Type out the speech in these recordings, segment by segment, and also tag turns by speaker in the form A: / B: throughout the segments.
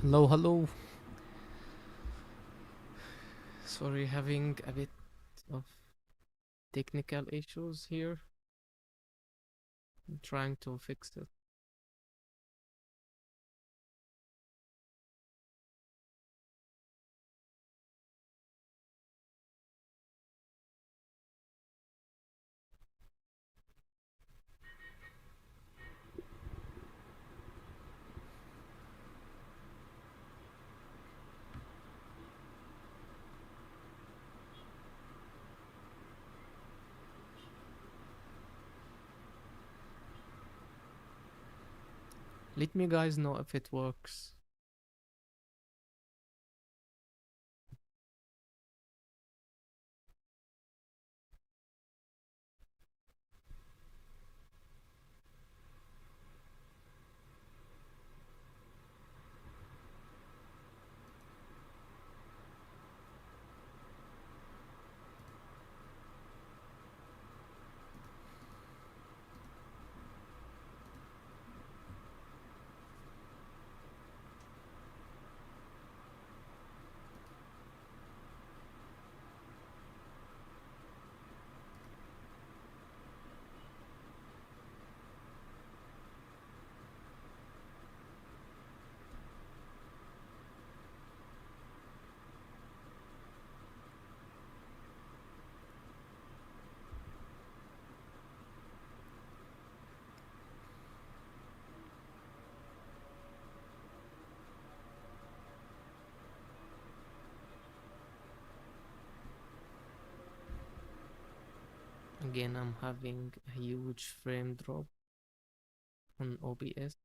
A: Hello, hello. Sorry, having a bit of technical issues here. I'm trying to fix it. Let me guys know if it works. Again, I'm having a huge frame drop on OBS.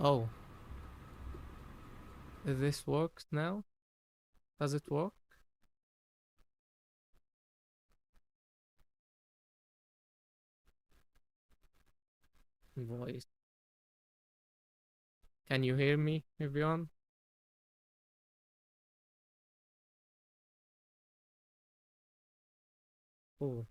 A: Oh, this works now? Does it work? Voice. Can you hear me, everyone? Oh,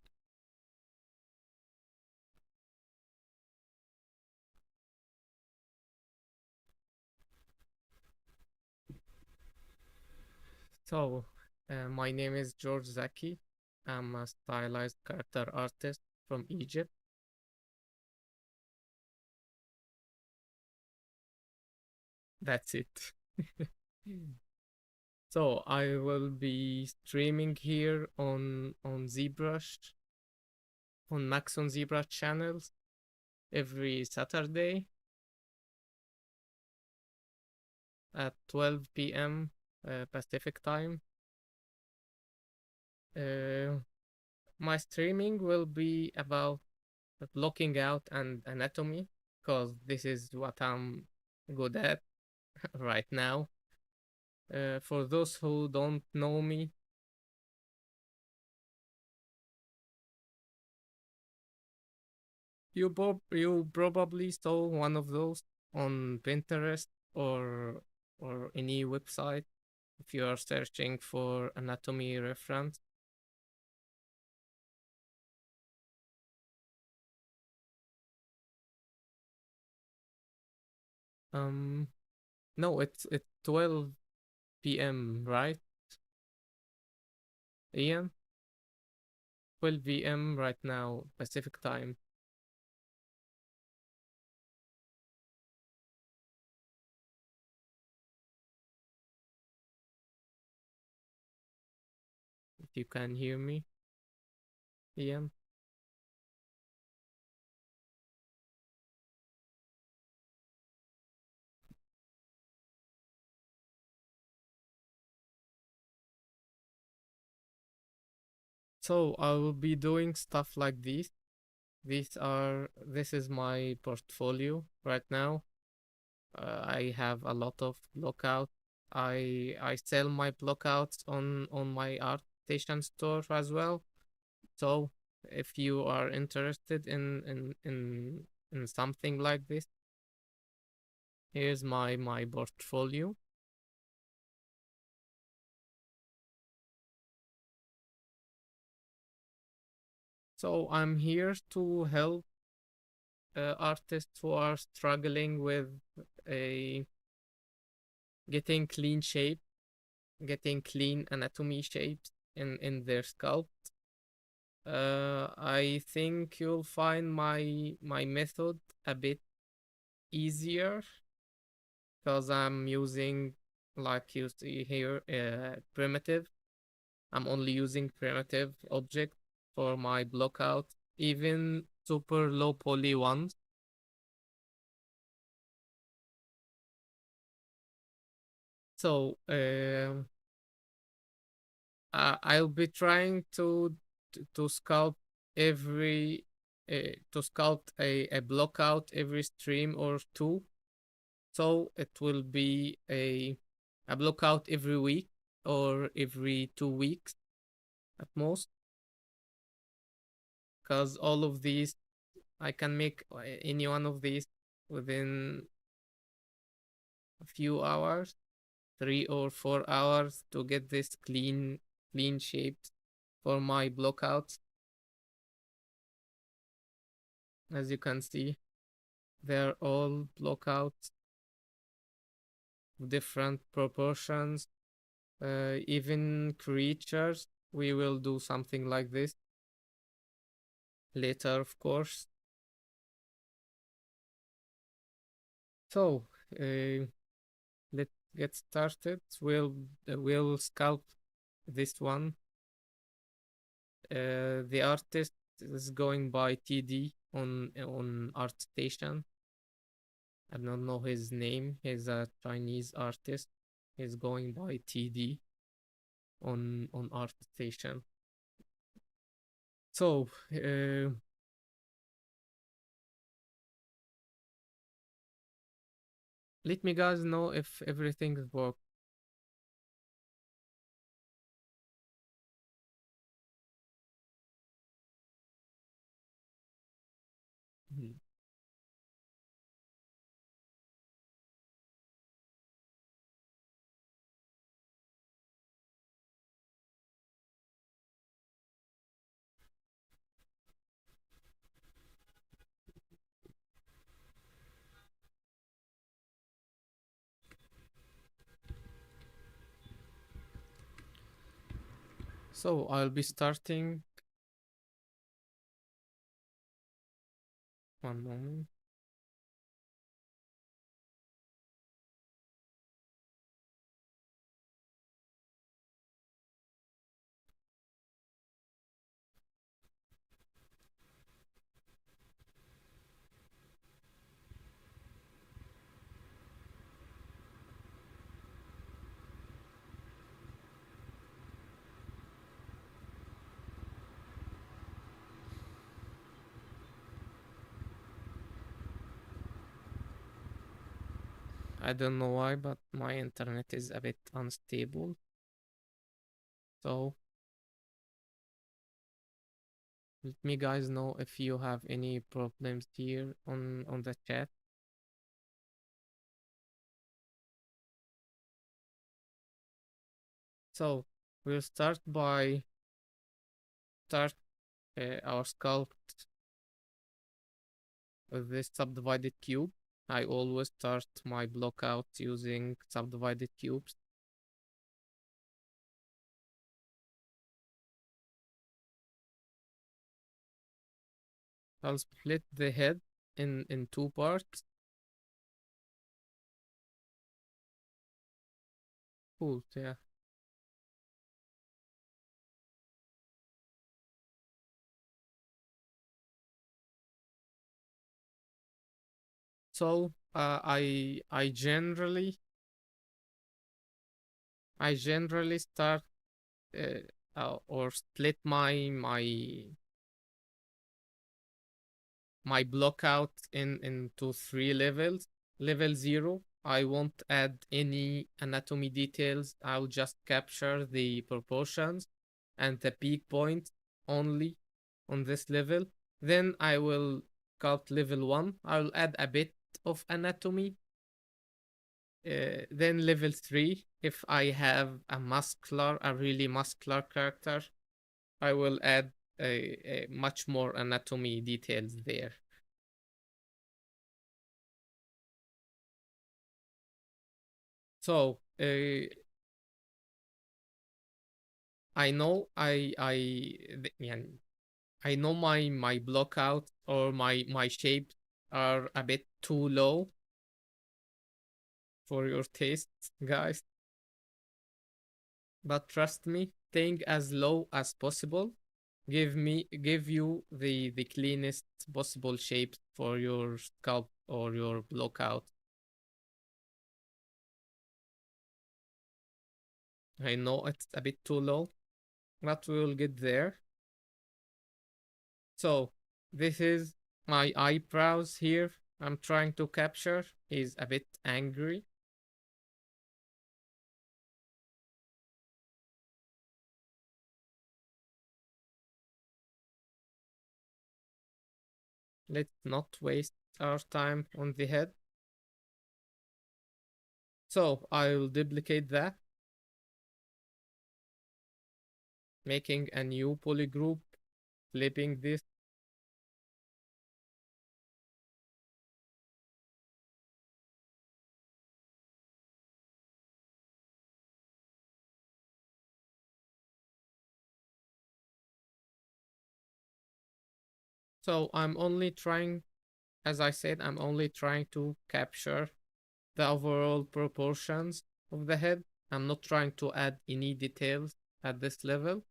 A: so my name is George Zaky. I'm a stylized character artist from Egypt. That's it. So I will be streaming here on Zbrush, on Max on Zbrush channels every Saturday at 12 p.m. Pacific time. Uh, my streaming will be about blocking out and anatomy because this is what I'm good at right now. For those who don't know me, you probably saw one of those on Pinterest or any website if you are searching for anatomy reference. Um, no, it's 12 p.m. right, Ian? 12 p.m. right now Pacific time. If you can hear me, Ian. So I will be doing stuff like this. This is my portfolio right now. I have a lot of blockout. I sell my blockouts on my art station store as well. So if you are interested in something like this, here's my portfolio. So I'm here to help artists who are struggling with a getting clean shape, getting clean anatomy shapes in their scalp. I think you'll find my method a bit easier because I'm using, like you see here, primitive. I'm only using primitive object for my blockout, even super low poly ones. So I'll be trying to sculpt every to sculpt a blockout every stream or two. So it will be a blockout every week or every 2 weeks at most. Because all of these I can make any one of these within a few hours, 3 or 4 hours to get this clean shaped for my blockouts. As you can see, they're all blockouts, different proportions, even creatures. We will do something like this later, of course. So, let's get started. We'll sculpt this one. The artist is going by TD on ArtStation. I don't know his name. He's a Chinese artist. He's going by TD on ArtStation. So, uh, Let me guys know if everything works. Mhm. So I'll be starting. One moment. I don't know why, but my internet is a bit unstable. So let me guys know if you have any problems here on the chat. So we'll start our sculpt with this subdivided cube. I always start my blockout using subdivided cubes. I'll split the head in two parts. Cool, yeah. So I generally start or split my blockout into three levels. Level 0, I won't add any anatomy details. I'll just capture the proportions and the peak point only on this level. Then I will sculpt level 1. I'll add a bit of anatomy. Then level 3, if I have a really muscular character, I will add a much more anatomy details there. So I know yeah, I know my blockout or my shapes are a bit too low for your tastes, guys. But trust me, staying as low as possible give you the cleanest possible shapes for your scalp or your blockout. I know it's a bit too low, but we will get there. So this is my eyebrows here. I'm trying to capture. He's a bit angry. Let's not waste our time on the head. So I'll duplicate that, making a new polygroup, flipping this. So I'm only trying, as I said, I'm only trying to capture the overall proportions of the head. I'm not trying to add any details at this level.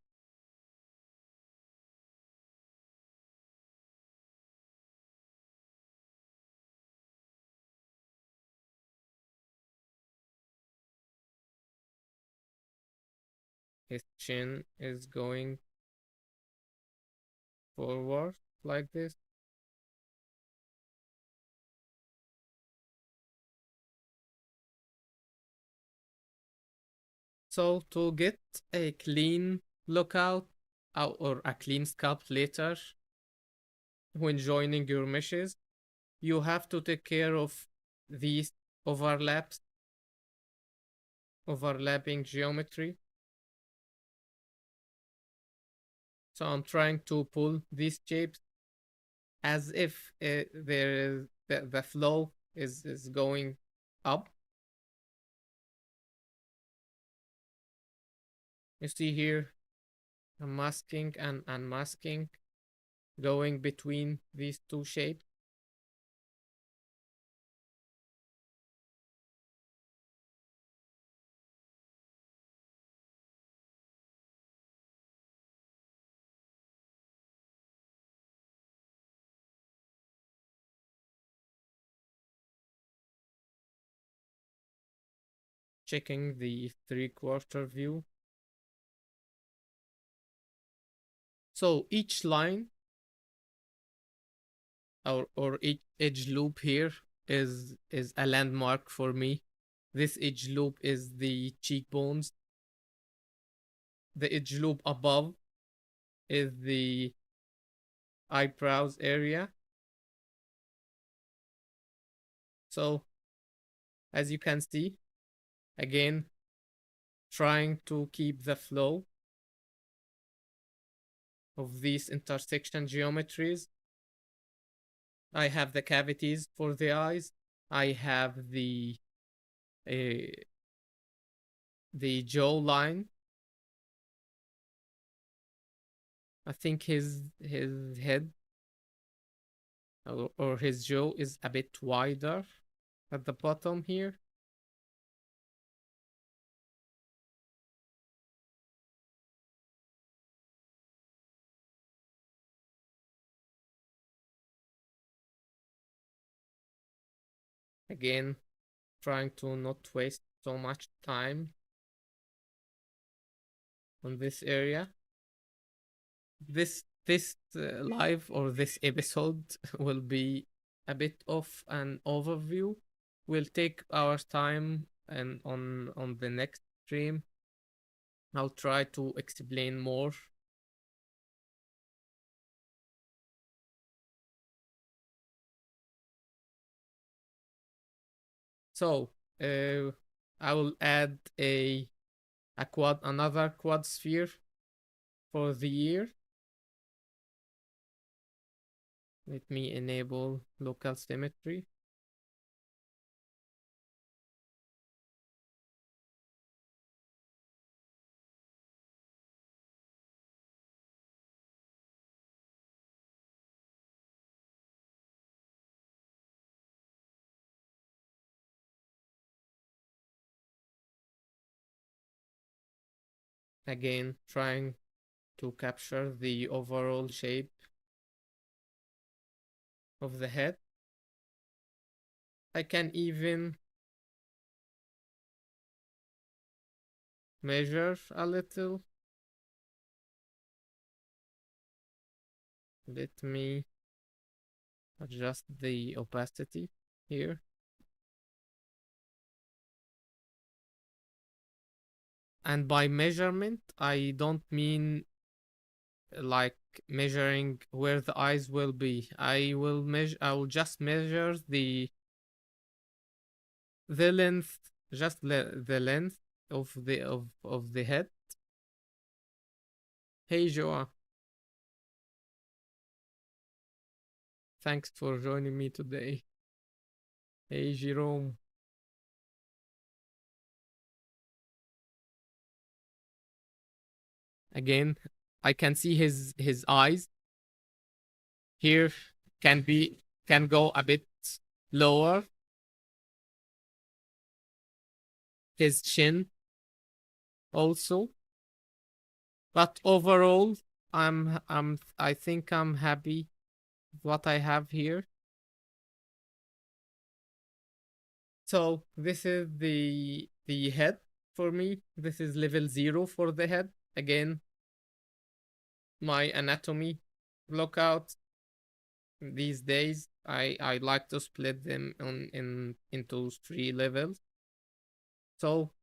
A: His chin is going forward like this. So to get a clean lookout or a clean sculpt later when joining your meshes, you have to take care of these overlaps, overlapping geometry. So I'm trying to pull these shapes as if there is the flow is going up. You see here, I'm masking and unmasking, going between these two shapes. Checking the 3/4 view. So each line or each edge loop here is a landmark for me. This edge loop is the cheekbones. The edge loop above is the eyebrows area. So as you can see, again, trying to keep the flow of these intersection geometries. I have the cavities for the eyes. I have uh, the jaw line. I think his head or his jaw is a bit wider at the bottom here. Again, trying to not waste so much time on this area. This live or this episode will be a bit of an overview. We'll take our time and on the next stream I'll try to explain more. So I will add another quad sphere for the ear. Let me enable local symmetry. Again, trying to capture the overall shape of the head. I can even measure a little. Let me adjust the opacity here. And by measurement, I don't mean like measuring where the eyes will be. I will just measure the length, just the length of the head. Hey Joa, thanks for joining me today. Hey Jerome. Again, I can see his eyes here can go a bit lower. His chin also. But overall, I think I'm happy with what I have here. So this is the head for me. This is level 0 for the head. Again, my anatomy blockout these days. I like to split them into 3 levels. So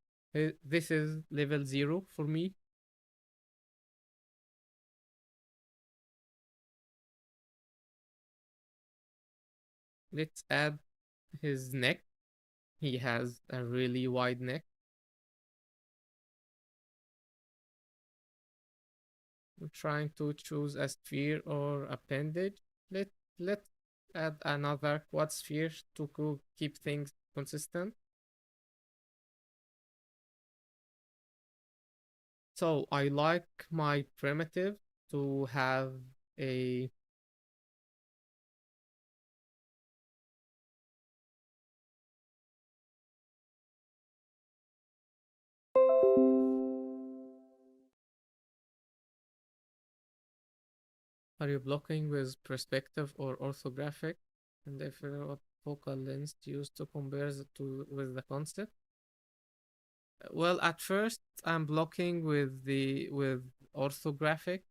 A: This is level 0 for me. Let's add his neck. He has a really wide neck. I'm trying to choose a sphere or appendage. Let's add another quad sphere to keep things consistent. So I like my primitive to have a are you blocking with perspective or orthographic? And if what focal length to use to compare to with the concept? Well, at first I'm blocking with orthographic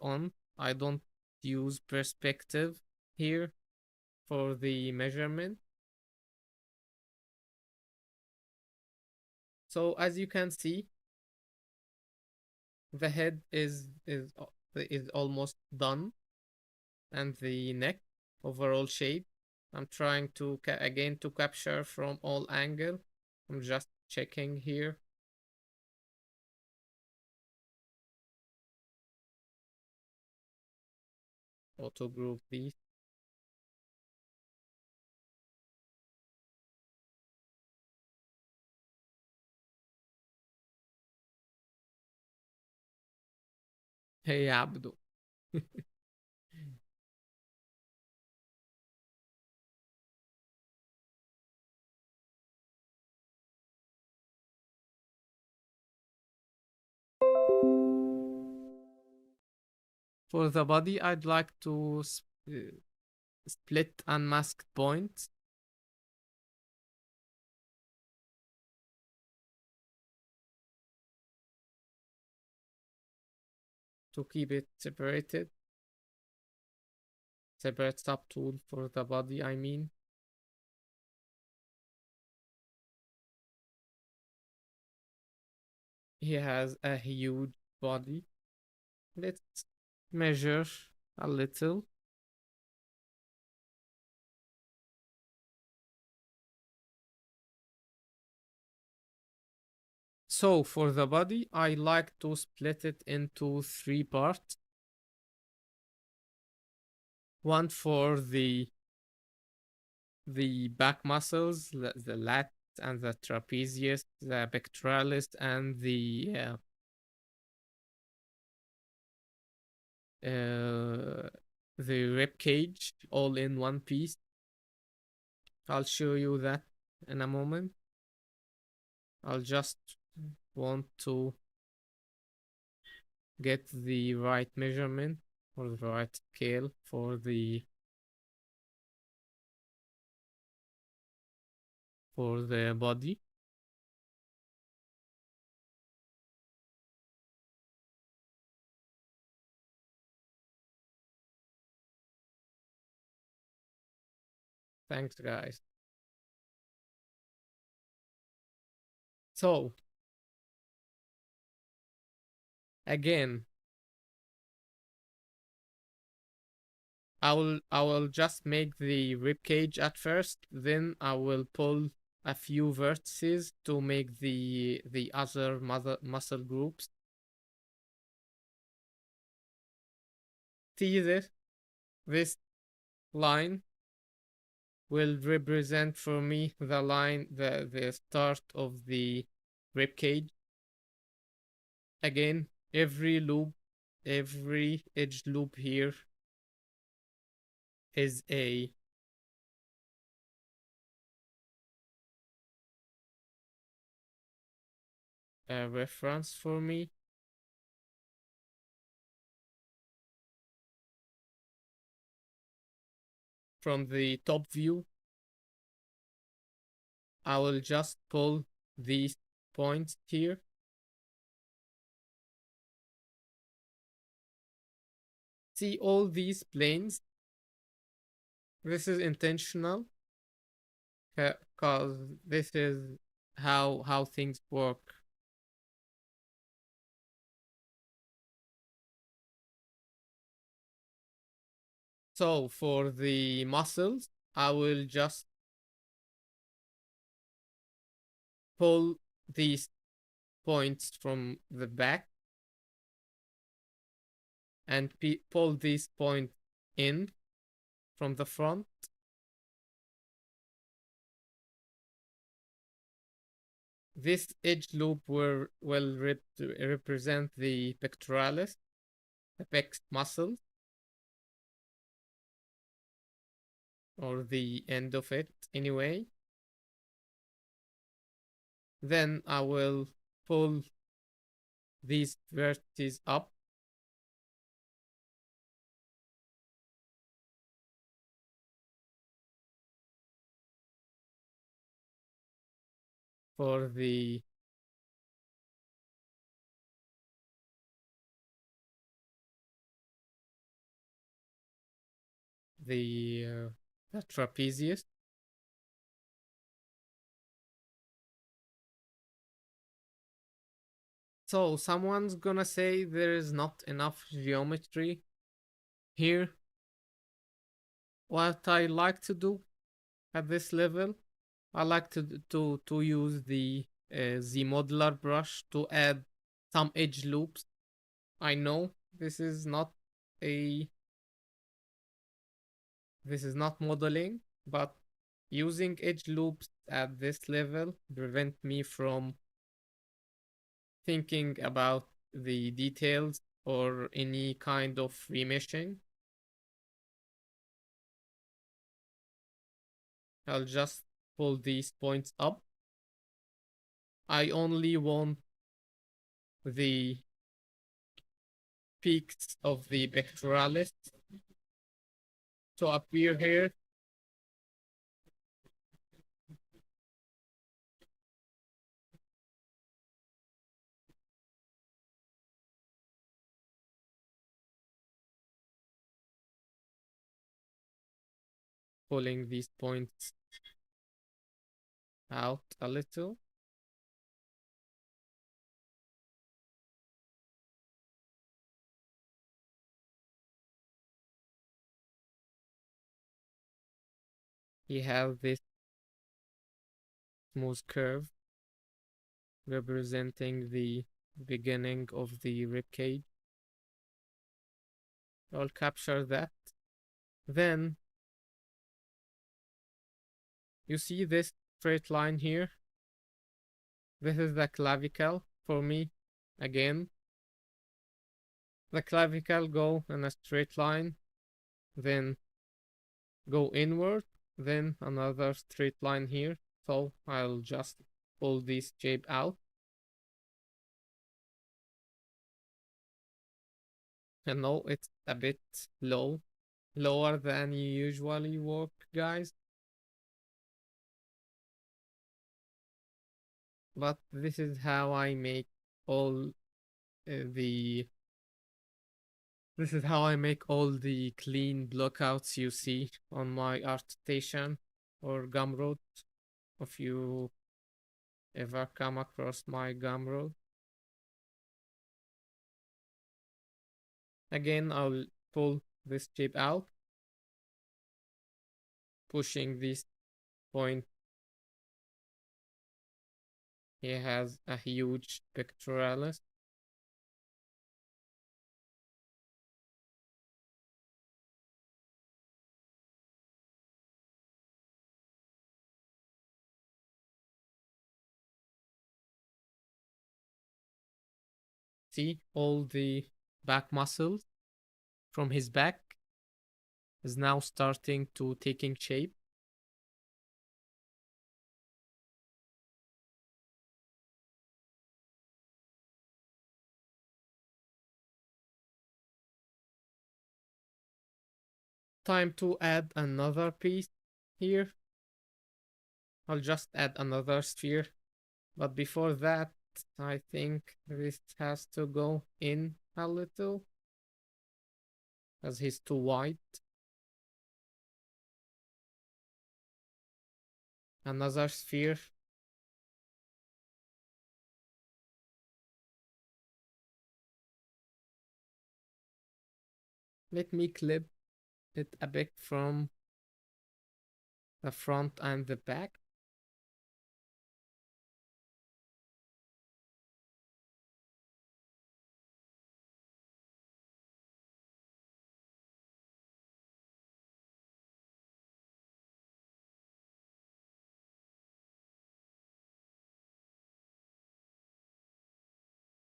A: on. I don't use perspective here for the measurement. So as you can see, the head is almost done, and the neck overall shape. I'm trying to again to capture from all angle. I'm just checking here. Auto group these. Hey Abdo. For the body, I'd like to split unmasked points to keep it separated. Separate subtool for the body, I mean. He has a huge body. Let's measure a little. So for the body, I like to split it into 3 parts. One for the back muscles, the lat and the trapezius, the pectoralis, and uh, the rib cage, all in one piece. I'll show you that in a moment. I'll just want to get the right measurement or the right scale for the body. Thanks, guys. So again, I will just make the rib cage at first, then I will pull a few vertices to make the other muscle groups. See this line will represent for me the line, the start of the rib cage. Again, every loop, every edge loop here is a reference for me. From the top view, I will just pull these points here. See all these planes? This is intentional. because this is how things work. So for the muscles, I will just pull these points from the back and pull these points in from the front. This edge loop will represent the pectoralis, the pec muscle, or the end of it anyway. Then I will pull these vertices up for the trapezius. So someone's gonna say there is not enough geometry here. What I like to do at this level, I like to use the modeler brush to add some edge loops. I know a this is not modeling, but using edge loops at this level prevent me from thinking about the details or any kind of remeshing. I'll just pull these points up. I only want the peaks of the pectoralis to appear here. Pulling these points out a little. You have this smooth curve representing the beginning of the rib cage. I'll capture that. Then you see this straight line here. This is the clavicle for me. Again, the clavicle go in a straight line, then go inward, then another straight line here. So I'll just pull this shape out. I know it's a bit lower than you usually work, guys. But this is how I make all the this is how I make all the clean blockouts you see on my art station or Gumroad. If you ever come across my Gumroad. Again, I'll pull this shape out, pushing this point. He has a huge pectoralis. See, all the back muscles from his back is now starting to taking shape. Time to add another piece here. I'll just add another sphere. But before that, I think this has to go in a little, as he's too wide. another sphere. Let me clip it a bit from the front and the back.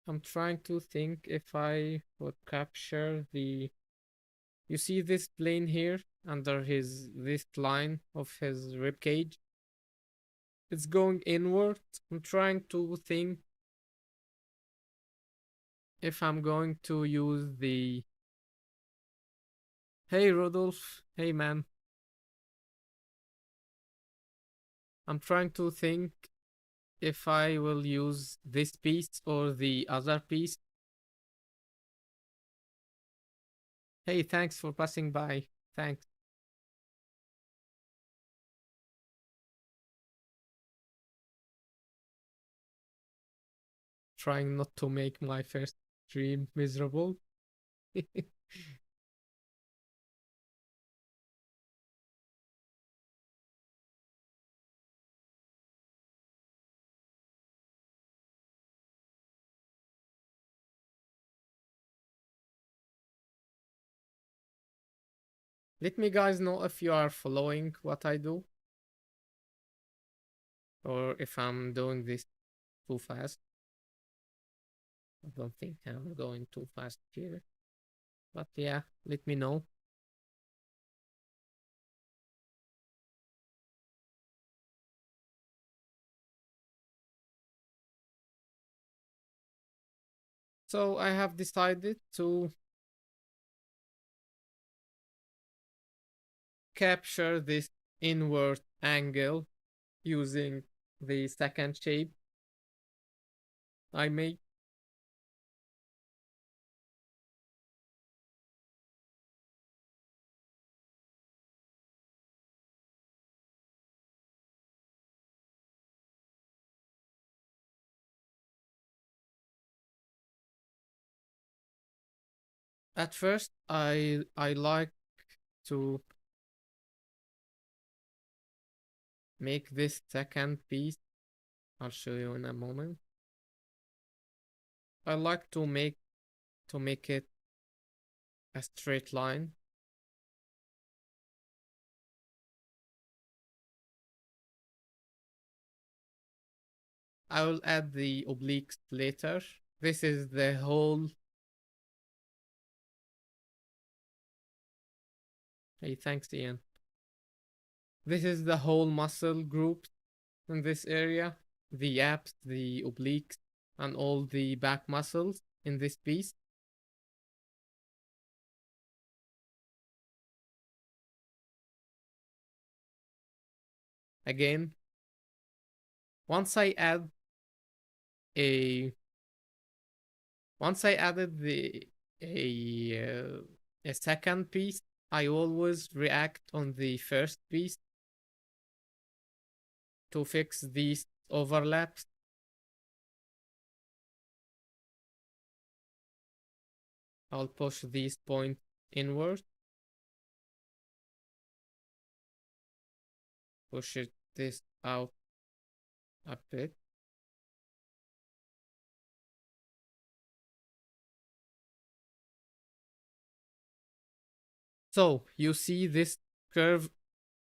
A: I'm trying to think if I would capture the. You see this plane here under this line of his rib cage? It's going inward. I'm trying to think if I'm going to use the. Hey Rodolph, hey man. I'm trying to think if I will use this piece or the other piece. Hey, thanks for passing by. Thanks. Trying not to make my first stream miserable. Let me guys know if you are following what I do or if I'm doing this too fast. I don't think I'm going too fast here. But yeah, let me know. So I have decided to capture this inward angle using the second shape I made. At first, I like to make this second piece. I'll show you in a moment. I like to make it a straight line. I will add the obliques later. This is the whole. Hey, thanks, Ian. This is the whole muscle group in this area. The abs, the obliques, and all the back muscles in this piece. Again, once I add a once I added a second piece, I always react on the first piece to fix these overlaps. I'll push these points inward, push this out a bit. So you see this curve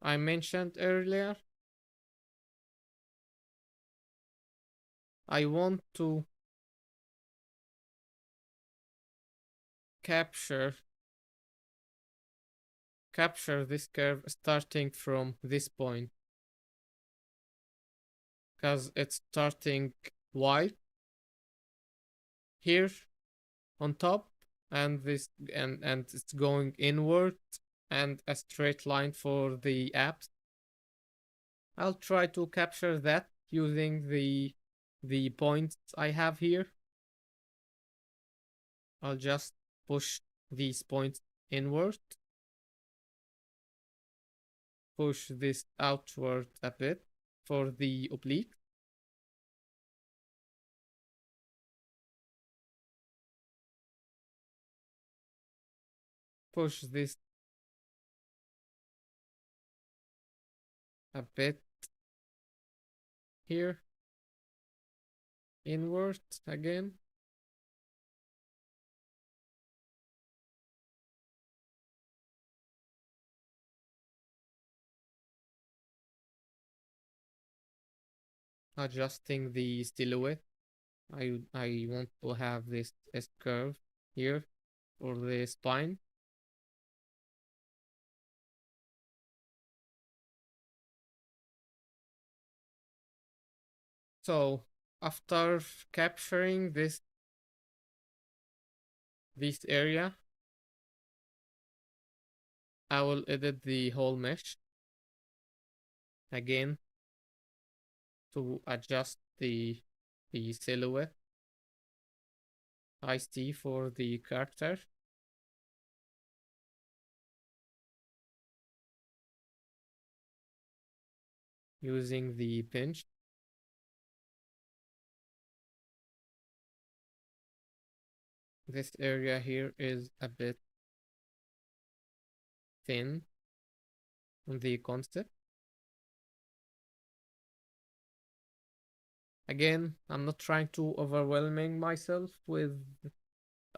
A: I mentioned earlier? I want to capture this curve starting from this point because it's starting wide here on top and this and it's going inward and a straight line for the abs. I'll try to capture that using the points I have here. I'll just push these points inward, push this outward a bit for the oblique. Push this a bit here, inward again. Adjusting the silhouette. I want to have this S curve here for the spine. So after capturing this area, I will edit the whole mesh again to adjust the silhouette. IC for the character. Using the pinch. This area here is a bit thin on the concept. Again, I'm not trying to overwhelming myself with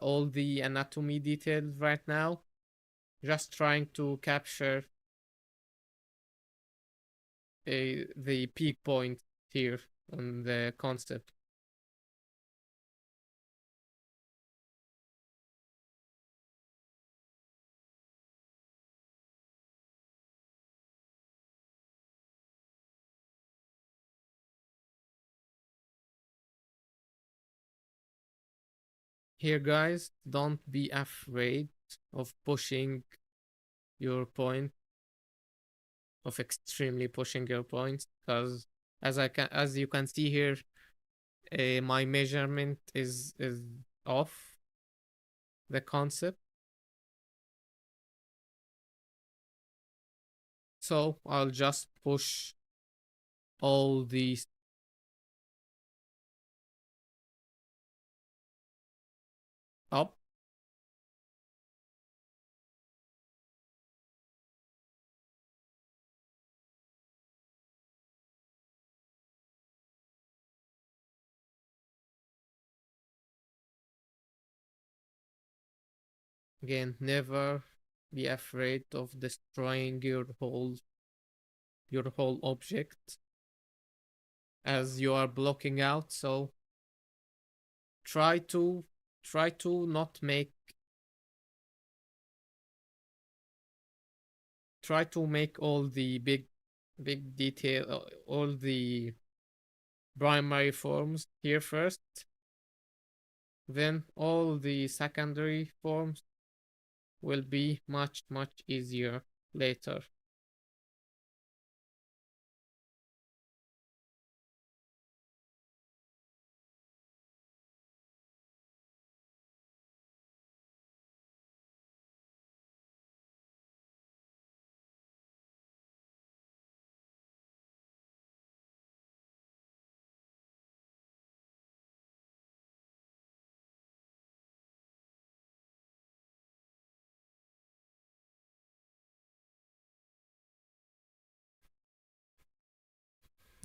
A: all the anatomy details right now. Just trying to capture the peak point here on the concept. Here, guys, don't be afraid of pushing your point, of extremely pushing your points, because as you can see here, my measurement is off the concept. So I'll just push all these up. Again, never be afraid of destroying your whole object as you are blocking out. So try to not make try to make all the big detail, all the primary forms here first, then all the secondary forms will be much easier later.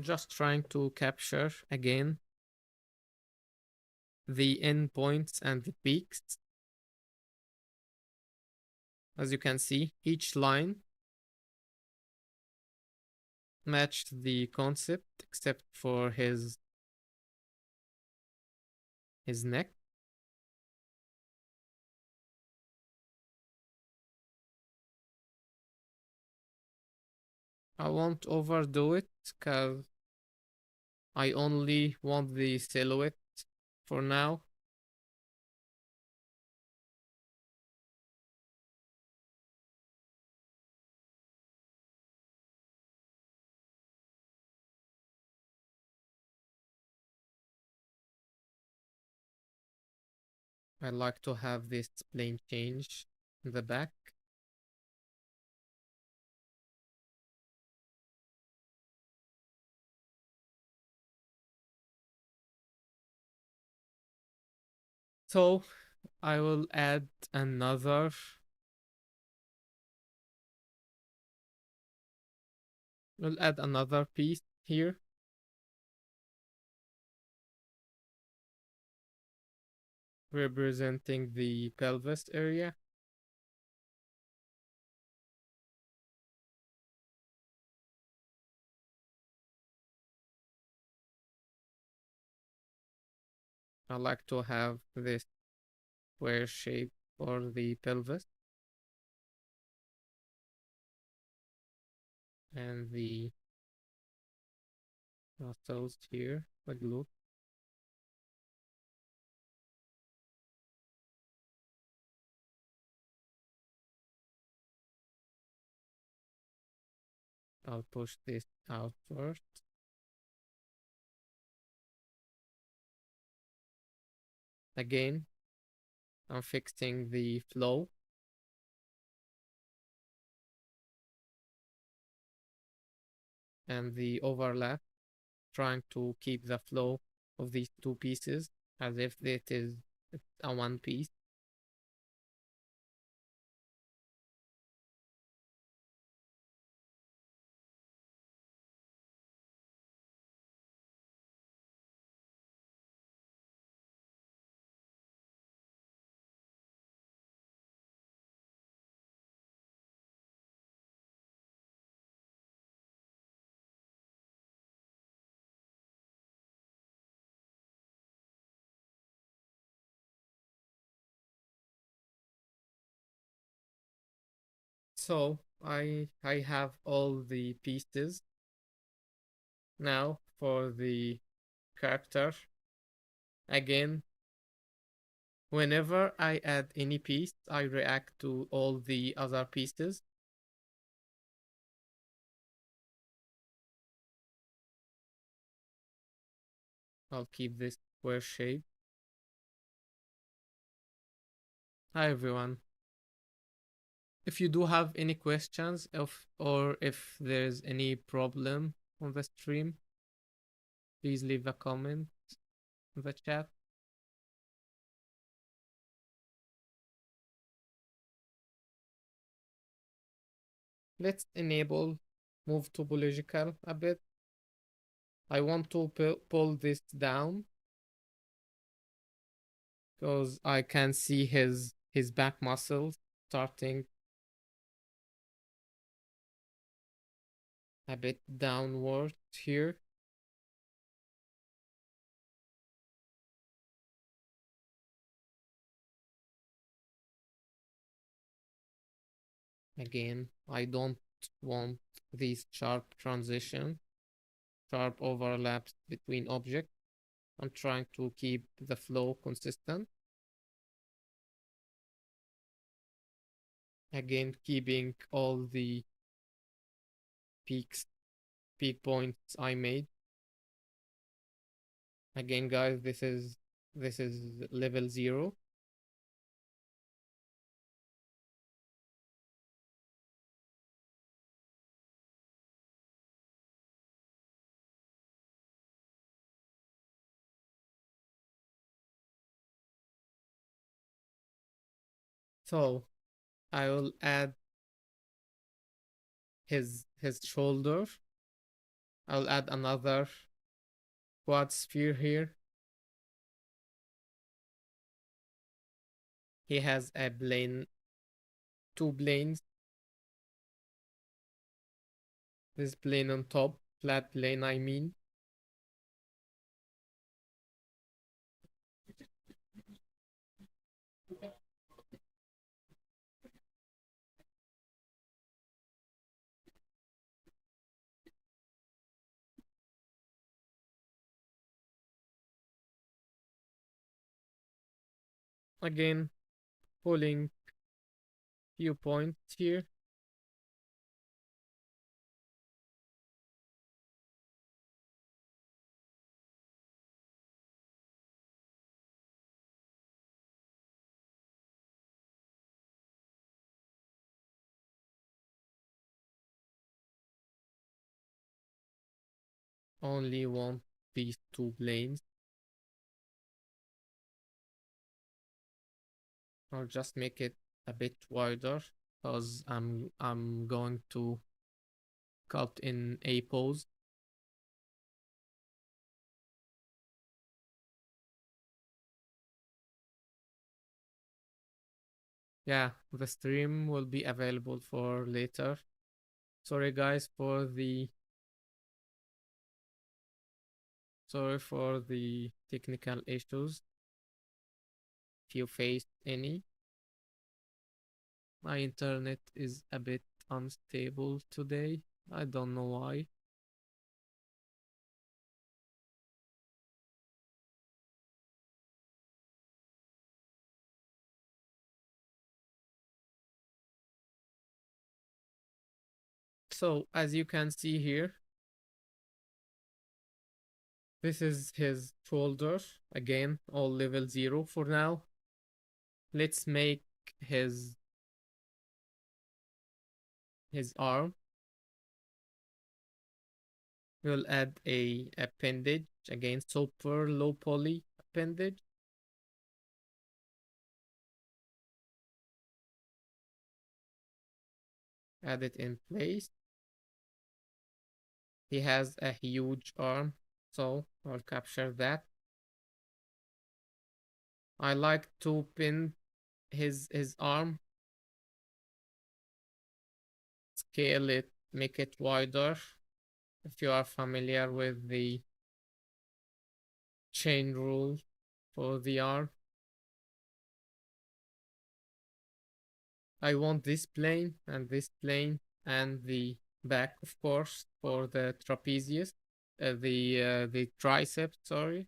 A: Just trying to capture again the endpoints and the peaks. As you can see, each line matched the concept except for his neck. I won't overdo it because I only want the silhouette for now. I like to have this plane change in the back. So I will add another. We'll add another piece here, representing the pelvis area. I like to have this square shape for the pelvis and the muscles here, the glute. I'll push this out first. Again, I'm fixing the flow and the overlap, trying to keep the flow of these two pieces as if it is a one piece. So I have all the pieces. Now for the character. Again, whenever I add any piece, I react to all the other pieces. I'll keep this square shape. Hi everyone. If you do have any questions or if there's any problem on the stream, please leave a comment in the chat. Let's enable move topological a bit. I want to pull this down because I can see his back muscles starting a bit downward here. Again, I don't want these sharp transition, sharp overlaps between objects. I'm trying to keep the flow consistent. Again, keeping all the peak points I made. Again, guys, this is level 0. So I will add his shoulder. I'll add another quad sphere here. He has a plane, two planes. This plane on top, flat plane, I mean. Again, pulling few points here. Only want these two planes. I'll just make it a bit wider because I'm going to cut in a pose. Yeah, the stream will be available for later. Sorry for the technical issues. If you faced any, my internet is a bit unstable today. I don't know why. So as you can see here, this is his shoulder. Again, all level 0 for now. Let's make his arm. We'll add a appendage, again super low poly appendage. Add it in place. He has a huge arm, so I'll capture that. I like to pin his arm, scale it, make it wider. If you are familiar with the chain rule for the arm, I want this plane and this plane and the back, of course, for the trapezius, the tricep, sorry.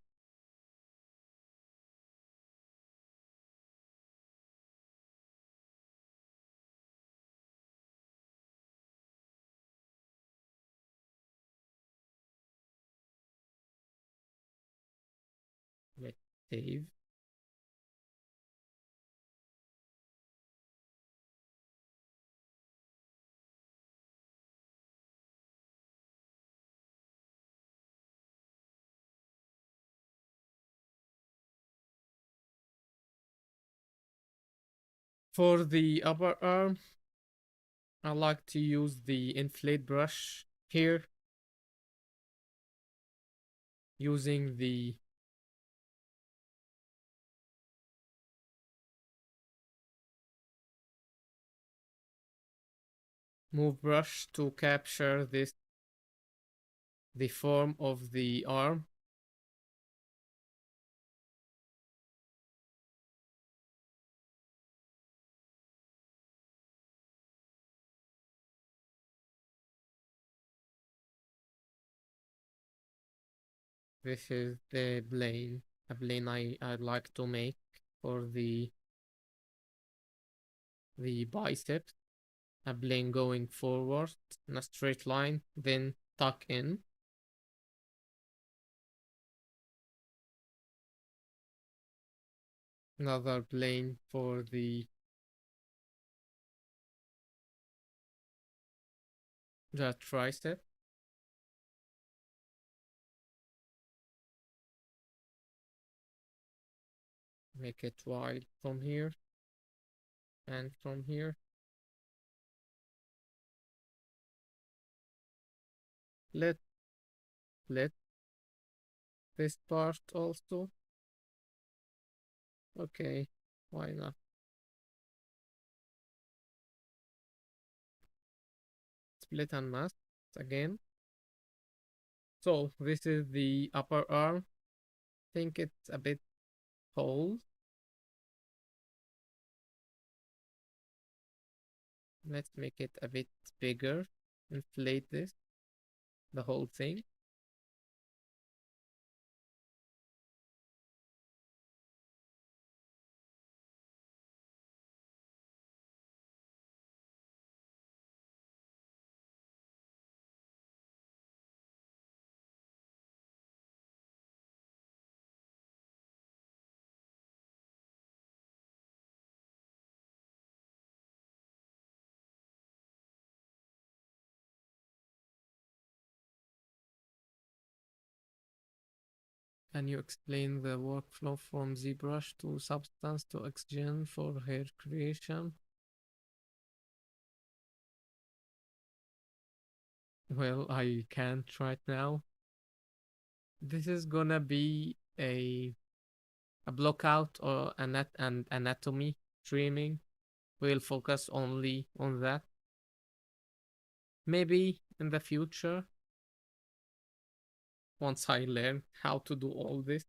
A: Let's save. For the upper arm, I like to use the inflate brush here, using the move brush to capture the form of the arm. This is the plane, a plane I'd like to make for the biceps. A plane going forward in a straight line, then tuck in. Another plane for the tricep. Make it wide from here and from here. Let this part also. Okay, why not? Split and mask again. So this is the upper arm. Think it's a bit tall. Let's make it a bit bigger. Inflate this, the whole thing. Can you explain the workflow from Zbrush to Substance to Xgen for hair creation? Well, I can't right now. This is gonna be a blockout or and anatomy streaming. We'll focus only on that. Maybe in the future, once I learn how to do all this.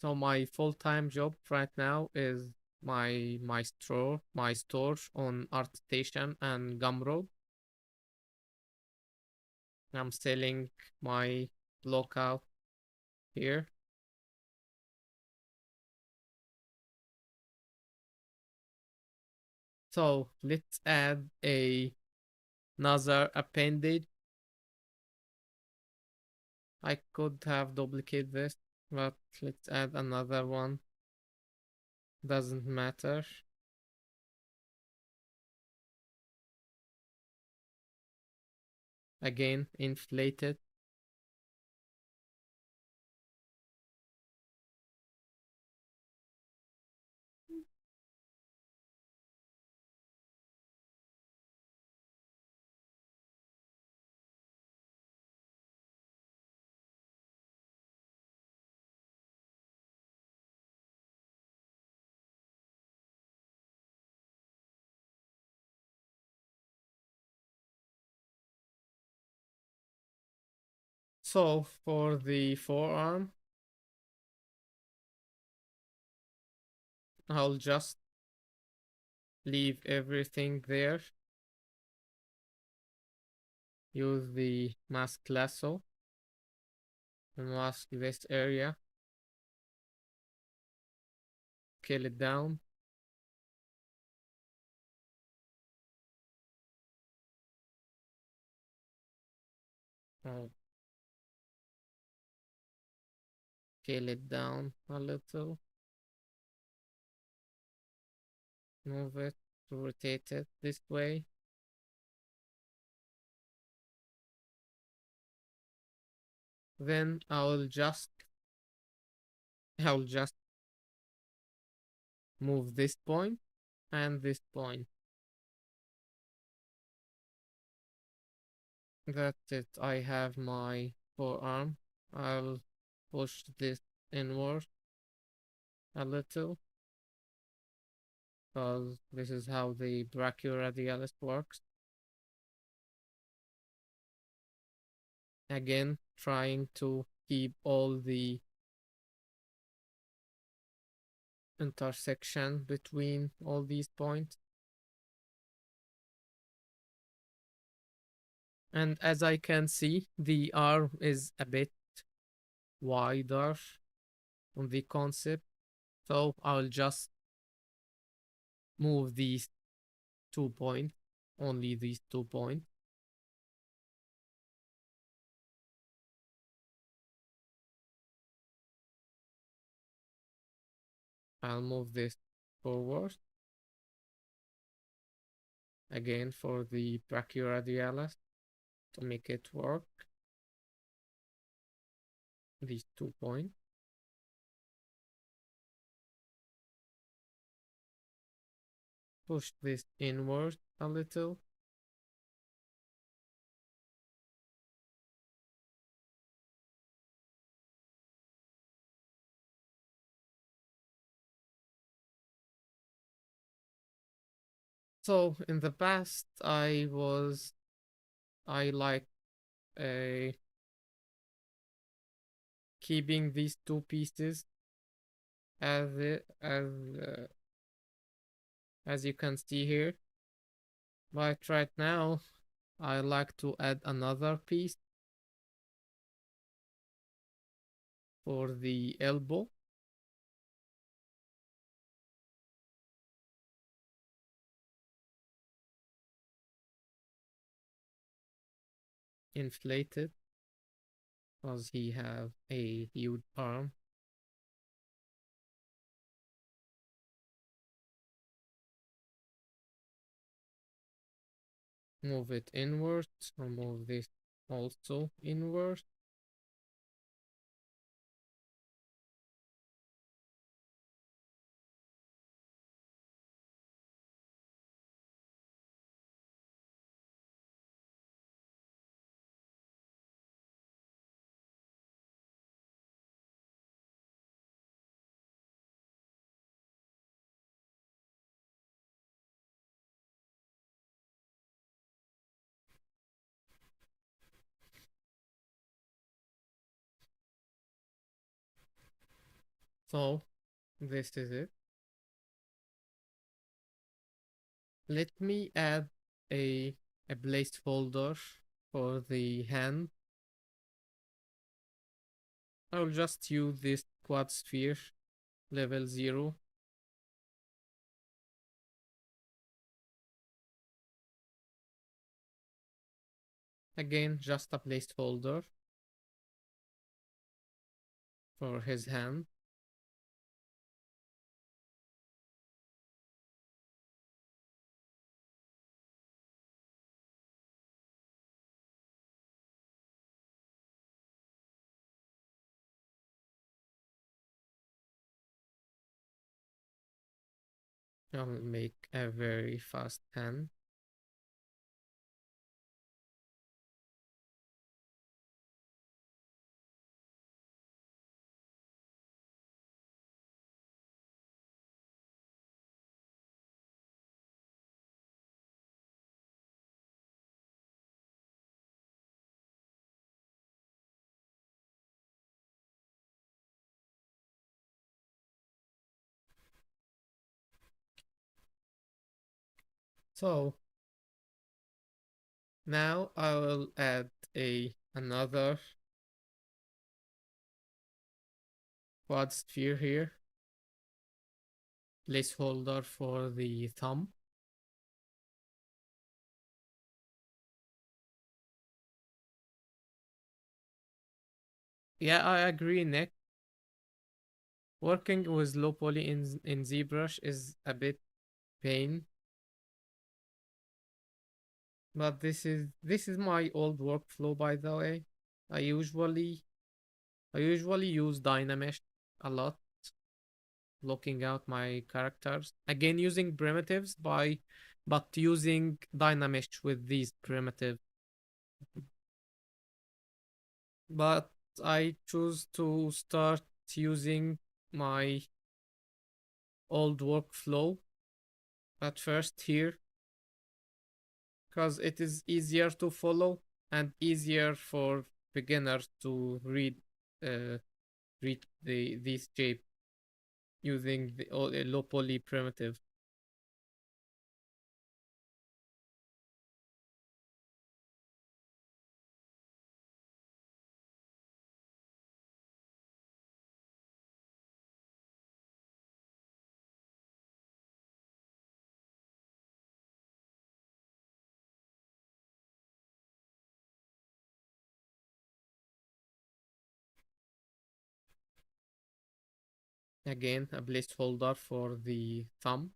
A: So my full-time job right now is my store on ArtStation and Gumroad. I'm selling my blockout here. So let's add another appendage. I could have duplicate this, but let's add another one. Doesn't matter. Again, inflated. So for the forearm, I'll just leave everything there. Use the mask lasso and mask this area. Scale it down. I'll scale it down a little. Move it, rotate it this way. Then I'll just move this point and this point. That's it. I have my forearm. I'll push this inward a little because this is how the brachioradialis works. Again, trying to keep all the intersection between all these points. And as I can see, the arm is a bit wider on the concept. So I'll just move these 2 points, only these 2 points. I'll move this forward. Again for the brachioradialis to make it work. These 2 points. Push this inward a little. So in the past, I like uh, keeping these two pieces as you can see here. But right now, I like to add another piece for the elbow. Inflated because he have a huge arm. Move it inward, remove this also inward. So this is it. Let me add a a placeholder for the hand. I'll just use this quad sphere level 0. Again, just a placeholder for his hand. I'll make a very fast hand. So now I will add another quad sphere here, placeholder for the thumb. Yeah, I agree, Nick. Working with low poly in ZBrush is a bit pain, but this is my old workflow, by the way. I usually I usually use Dynamesh a lot, blocking out my characters. Again, using primitives but using Dynamesh with these primitives. But I choose to start using my old workflow at first here because it is easier to follow and easier for beginners to uh, read this shape using the low poly primitive. Again, a placeholder for the thumb.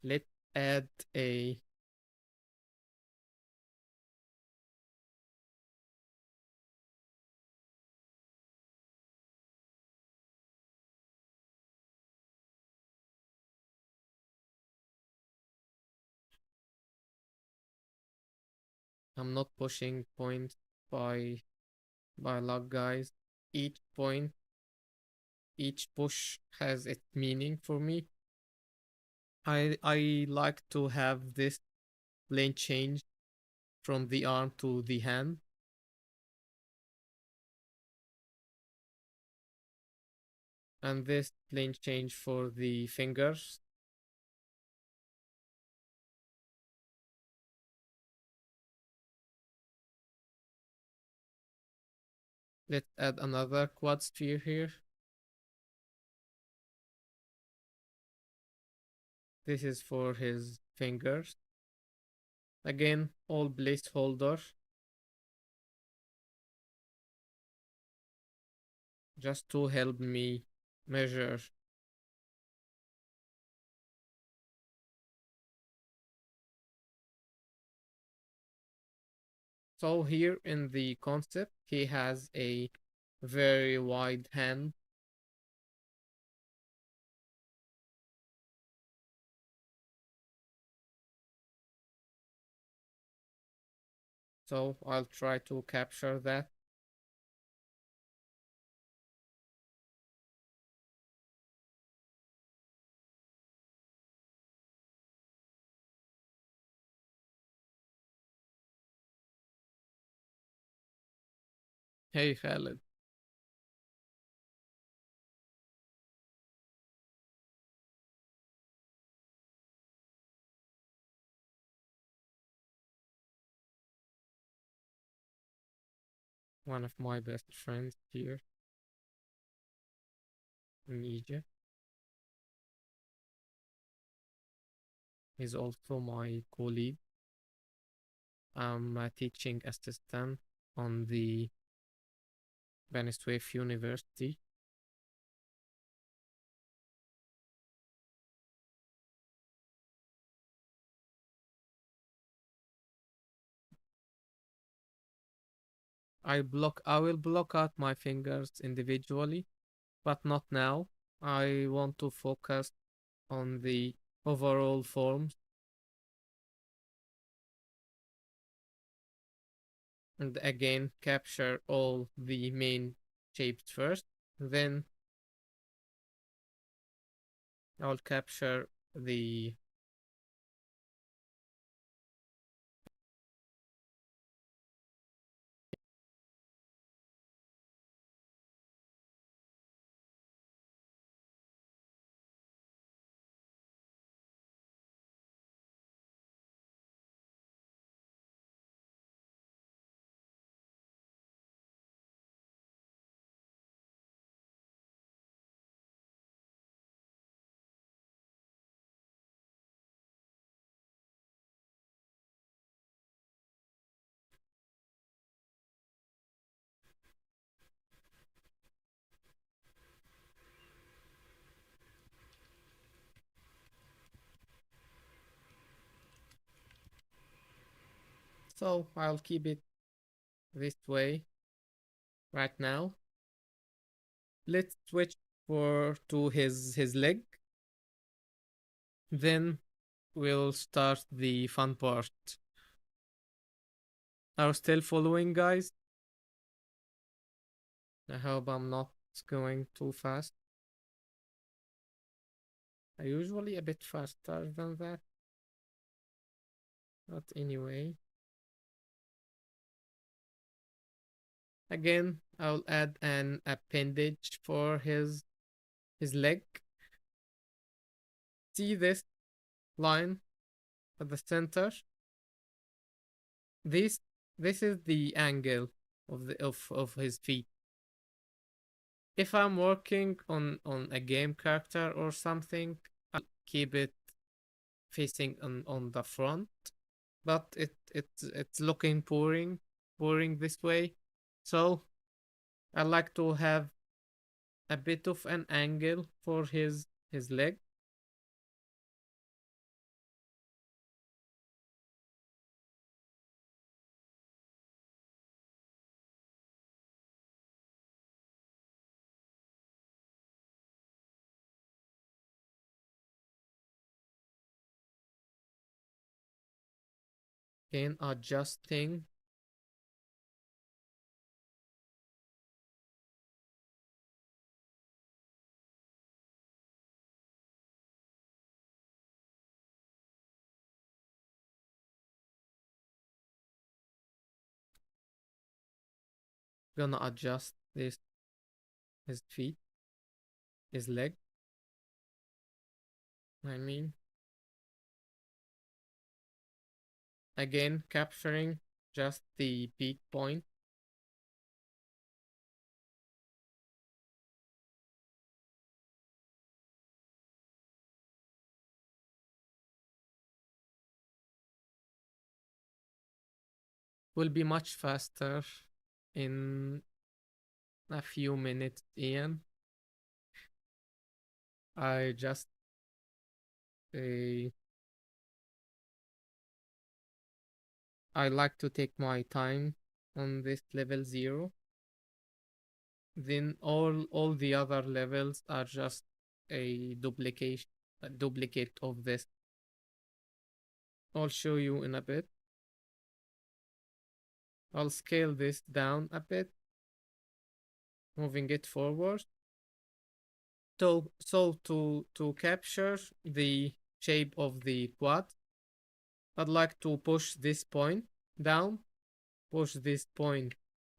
A: Let's add a I'm not pushing points by luck, guys. Each point, each push has its meaning for me. I like to have this plane change from the arm to the hand. And this plane change for the fingers. Let's add another quad sphere here. This is for his fingers. Again, all placeholder. Just to help me measure. So here in the concept, he has a very wide hand. So I'll try to capture that. Hey Khaled, one of my best friends here in Egypt. He's also my colleague. I'm a teaching assistant on the Beni Suef University. I will block out my fingers individually, but not now. I want to focus on the overall forms and again capture all the main shapes first. Then I'll capture the so I'll keep it this way right now. Let's switch for to his leg. Then we'll start the fun part. Are you still following, guys? I hope I'm not going too fast. I usually a bit faster than that, but anyway. Again, I'll add an appendage for his leg. See this line at the center? This this is the angle of his feet. If I'm working on a game character or something, I'll keep it facing on the front, but it's looking boring this way. So I like to have a bit of an angle for his leg. Again, adjusting. Gonna adjust this his feet, his leg. I mean, again capturing just the peak point. Will be much faster in a few minutes, Ian. I just uh, I like to take my time on this level 0. Then all the other levels are just a duplicate of this. I'll show you in a bit. I'll scale this down a bit, moving it forward. So to capture the shape of the quad, I'd like to push this point down, push this point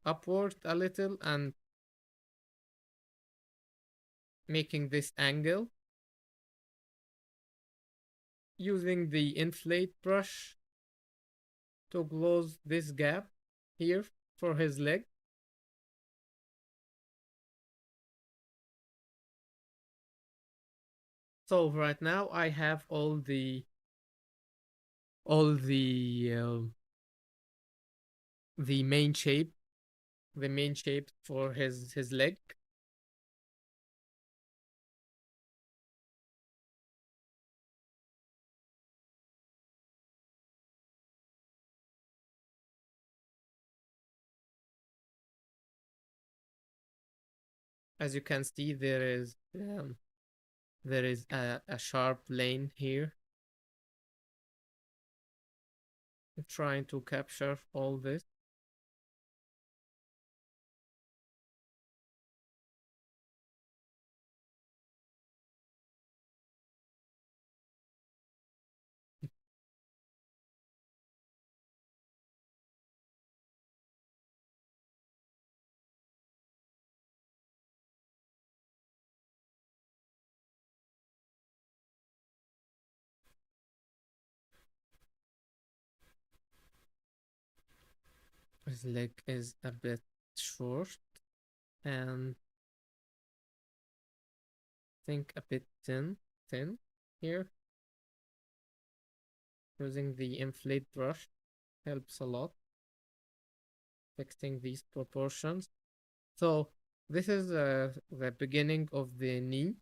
A: upward a little and making this angle using the inflate brush to close this gap here for his leg. So right now I have all the main shape, the main shape for his leg. As you can see, there is a sharp lane here. I'm trying to capture all this. His leg is a bit short and I think a bit thin here. Using the inflate brush helps a lot fixing these proportions. So this is the beginning of the knee.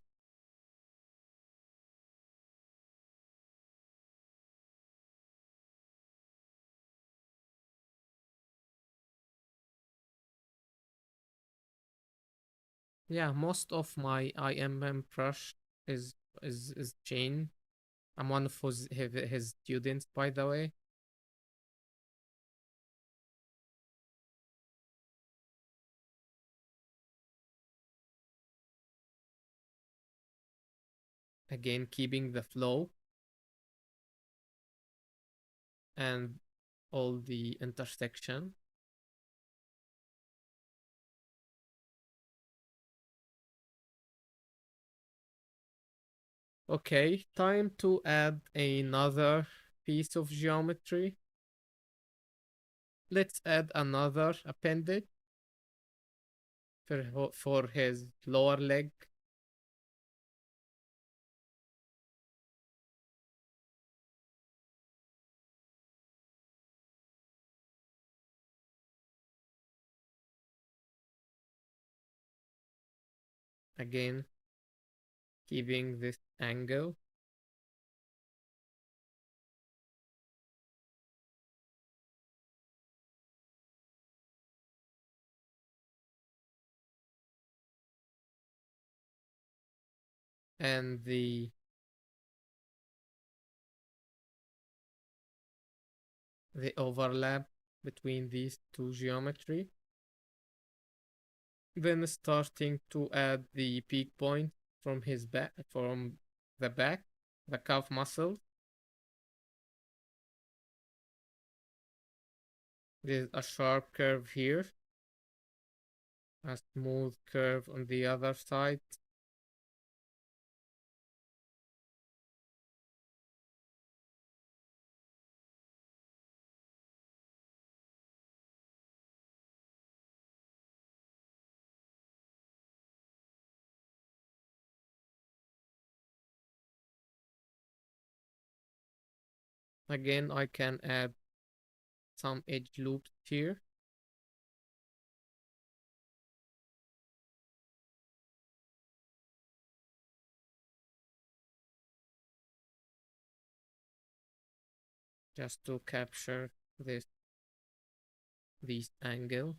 A: Yeah, most of my IMM brush is chain. I'm one of his students, by the way. Again, keeping the flow and all the intersection. Okay, time to add another piece of geometry. Let's add another appendage for his lower leg. Again, keeping this angle. And the overlap between these two geometry. Then starting to add the peak point from his back, from the back, the calf muscle. There's a sharp curve here, a smooth curve on the other side. Again, I can add some edge loops here. Just to capture this angle.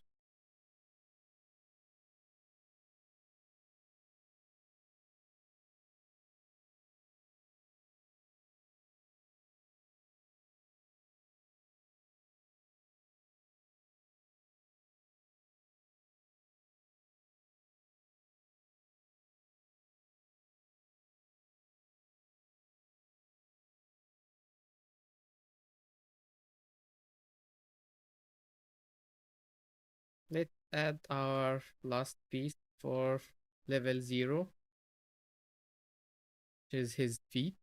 A: Let's add our last piece for level 0, which is his feet.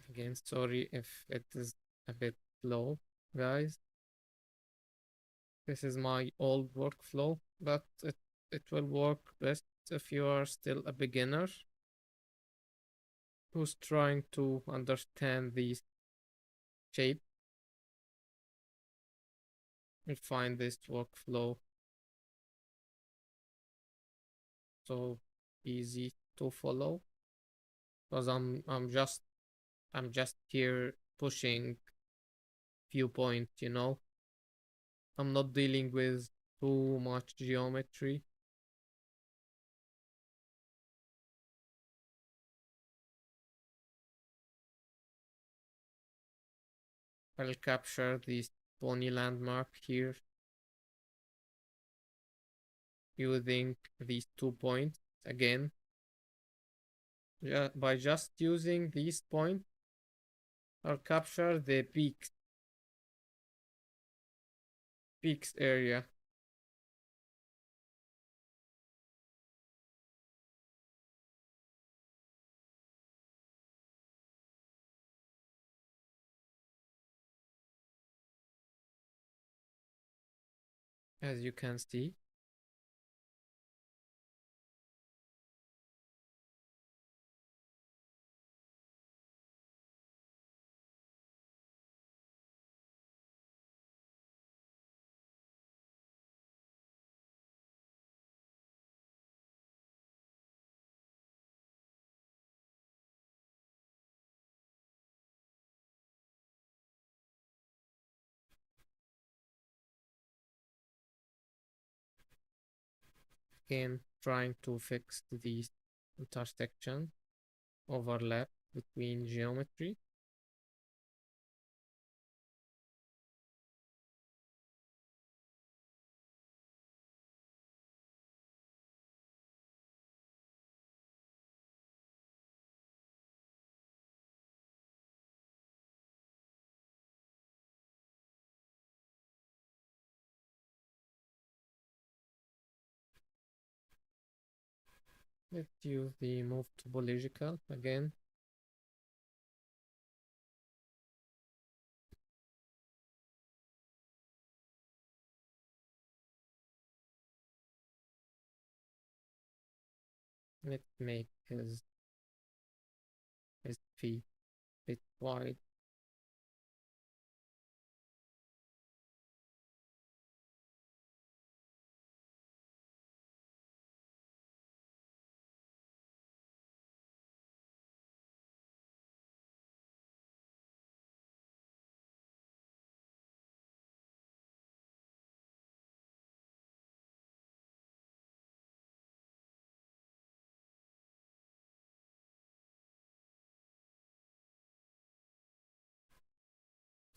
A: Again, sorry if it is a bit slow, guys. This is my old workflow, but it will work best if you are still a beginner who's trying to understand these shapes. You'll find this workflow so easy to follow because I'm just here pushing viewpoint, I'm not dealing with too much geometry. I'll capture this pony landmark here using these 2 points again. By just using these points, I'll capture the peaks area. As you can see. Again, trying to fix these intersection overlap between geometry. Let's use the move topological again. Let's make his feet a bit wide.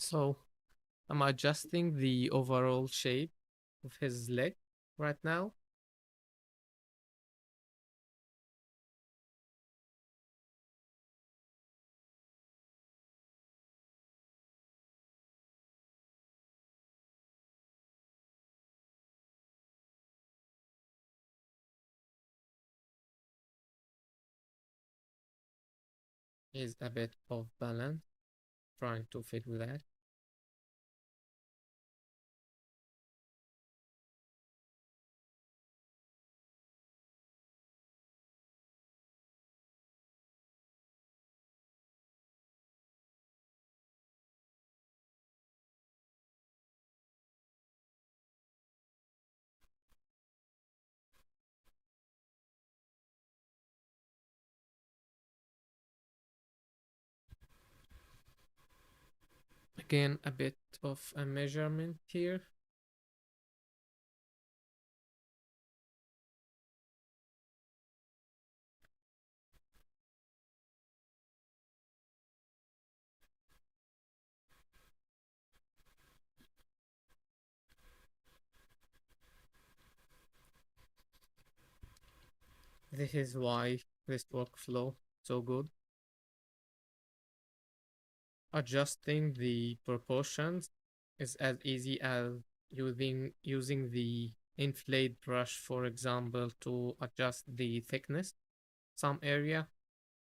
A: So I'm adjusting the overall shape of his leg right now. Is a bit off balance, trying to fix that. gain a bit of a measurement here. This is why this workflow so good. Adjusting the proportions is as easy as using the inflate brush, for example, to adjust the thickness some area,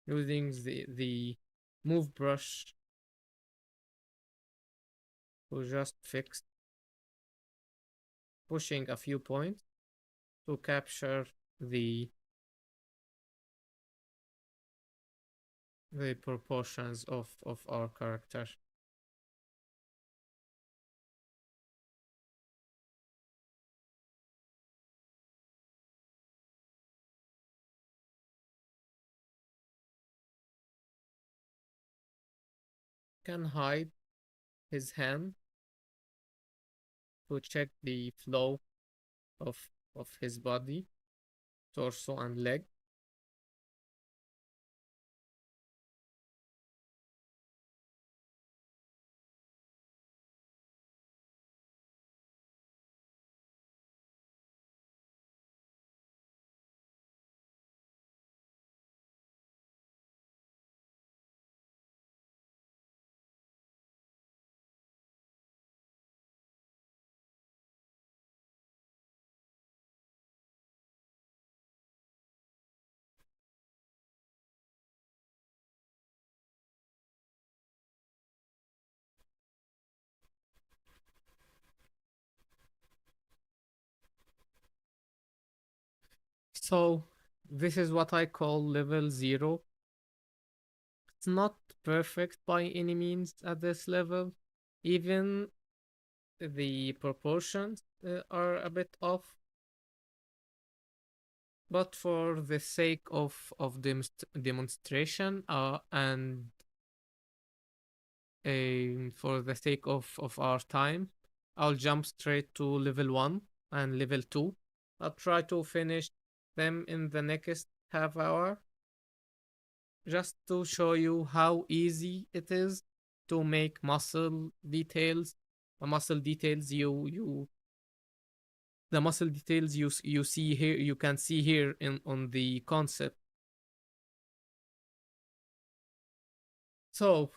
A: using the move brush to just fix pushing a few points to capture the proportions of our character. Can hide his hand to check the flow of his body, torso and leg. So this is what I call level 0. It's not perfect by any means at this level. Even the proportions are a bit off. But for the sake of demonstration and for the sake of our time, I'll jump straight to level 1 and level 2. I'll try to finish them in the next half hour, just to show you how easy it is to make muscle details. The muscle details you see here, you can see here in on the concept. So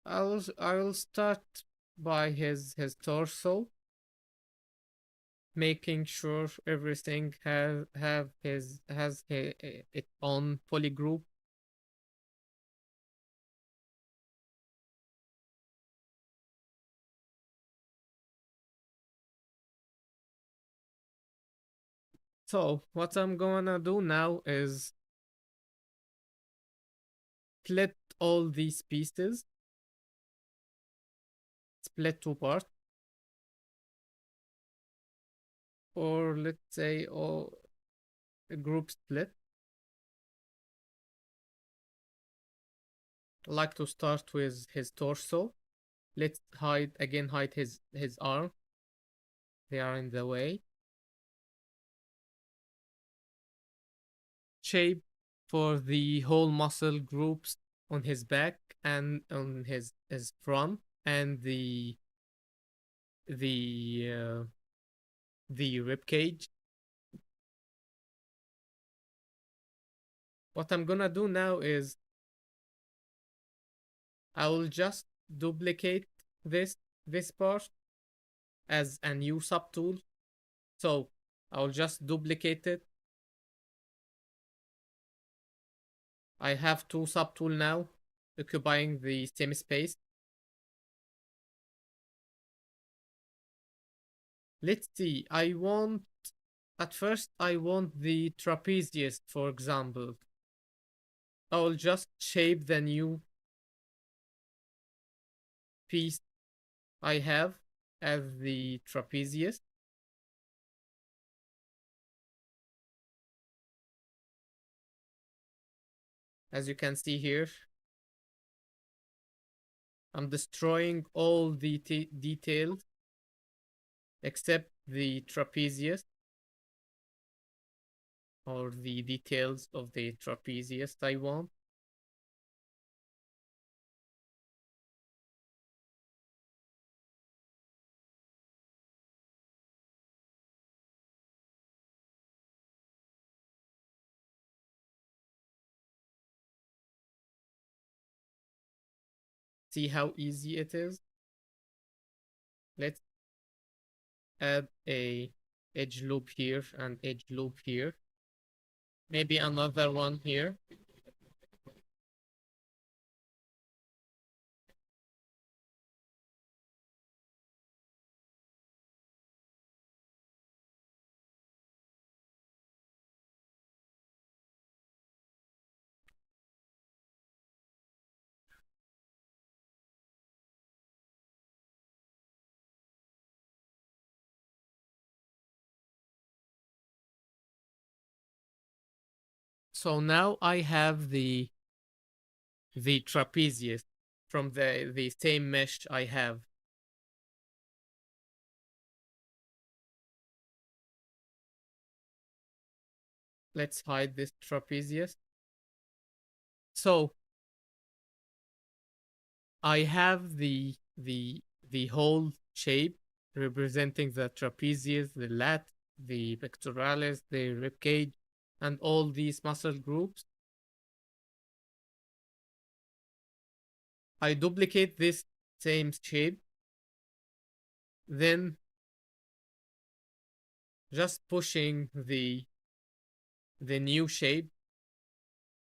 A: I'll start by his torso, making sure everything has its own polygroup. So what I'm gonna do now is split all these pieces, split two parts, or let's say all a group split. I like to start with his torso. Let's hide his arm. They are in the way. Shape for the whole muscle groups on his back and on his front and the uh, the rib cage. What I'm gonna do now is I will just duplicate this this part as a new subtool. So I'll just duplicate it. I have two subtool now occupying the same space. Let's see. At first I want the trapezius, for example. I will just shape the new piece I have as the trapezius. As you can see here, I'm destroying all the details except the trapezius, or the details of the trapezius I want. See how easy it is? Let's add a edge loop here and edge loop here. Maybe another one here. So now I have the trapezius from the same mesh I have. Let's hide this trapezius. So I have the whole shape representing the trapezius, the lat, the pectoralis, the rib cage, and all these muscle groups. I duplicate this same shape, then just pushing the new shape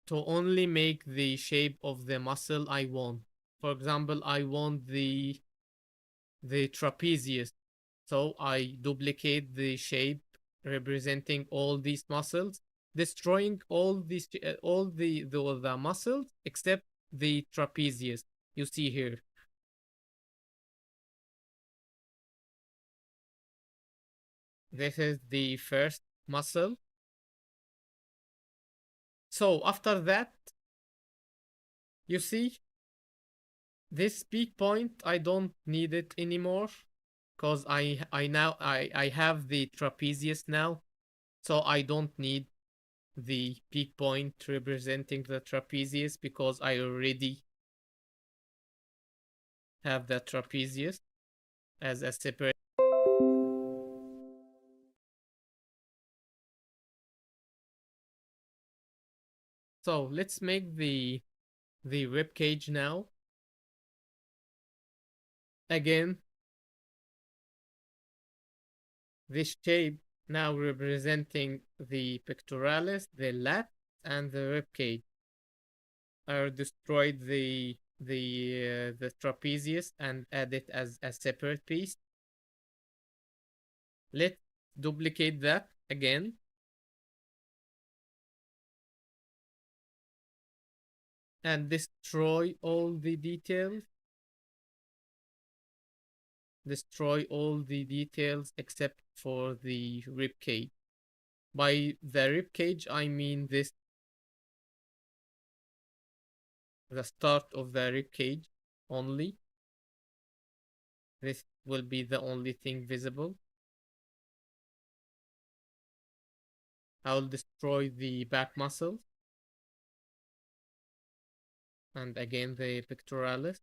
A: to only make the shape of the muscle I want. For example, I want the trapezius, so I duplicate the shape representing all these muscles, destroying all the muscles except the trapezius you see here. This is the first muscle. So after that, you see this peak point, I don't need it anymore because I have the trapezius now, so I don't need the peak point representing the trapezius because I already have the trapezius as a separate. So let's make the rib cage now. Again, this shape now representing the pectoralis, the lat, and the rib cage. I destroyed the trapezius and add it as a separate piece. Let's duplicate that again. And destroy all the details. Destroy all the details except for the rib cage. By the rib cage, I mean this, the start of the rib cage only. This will be the only thing visible. I'll destroy the back muscles. And again, the pectoralis.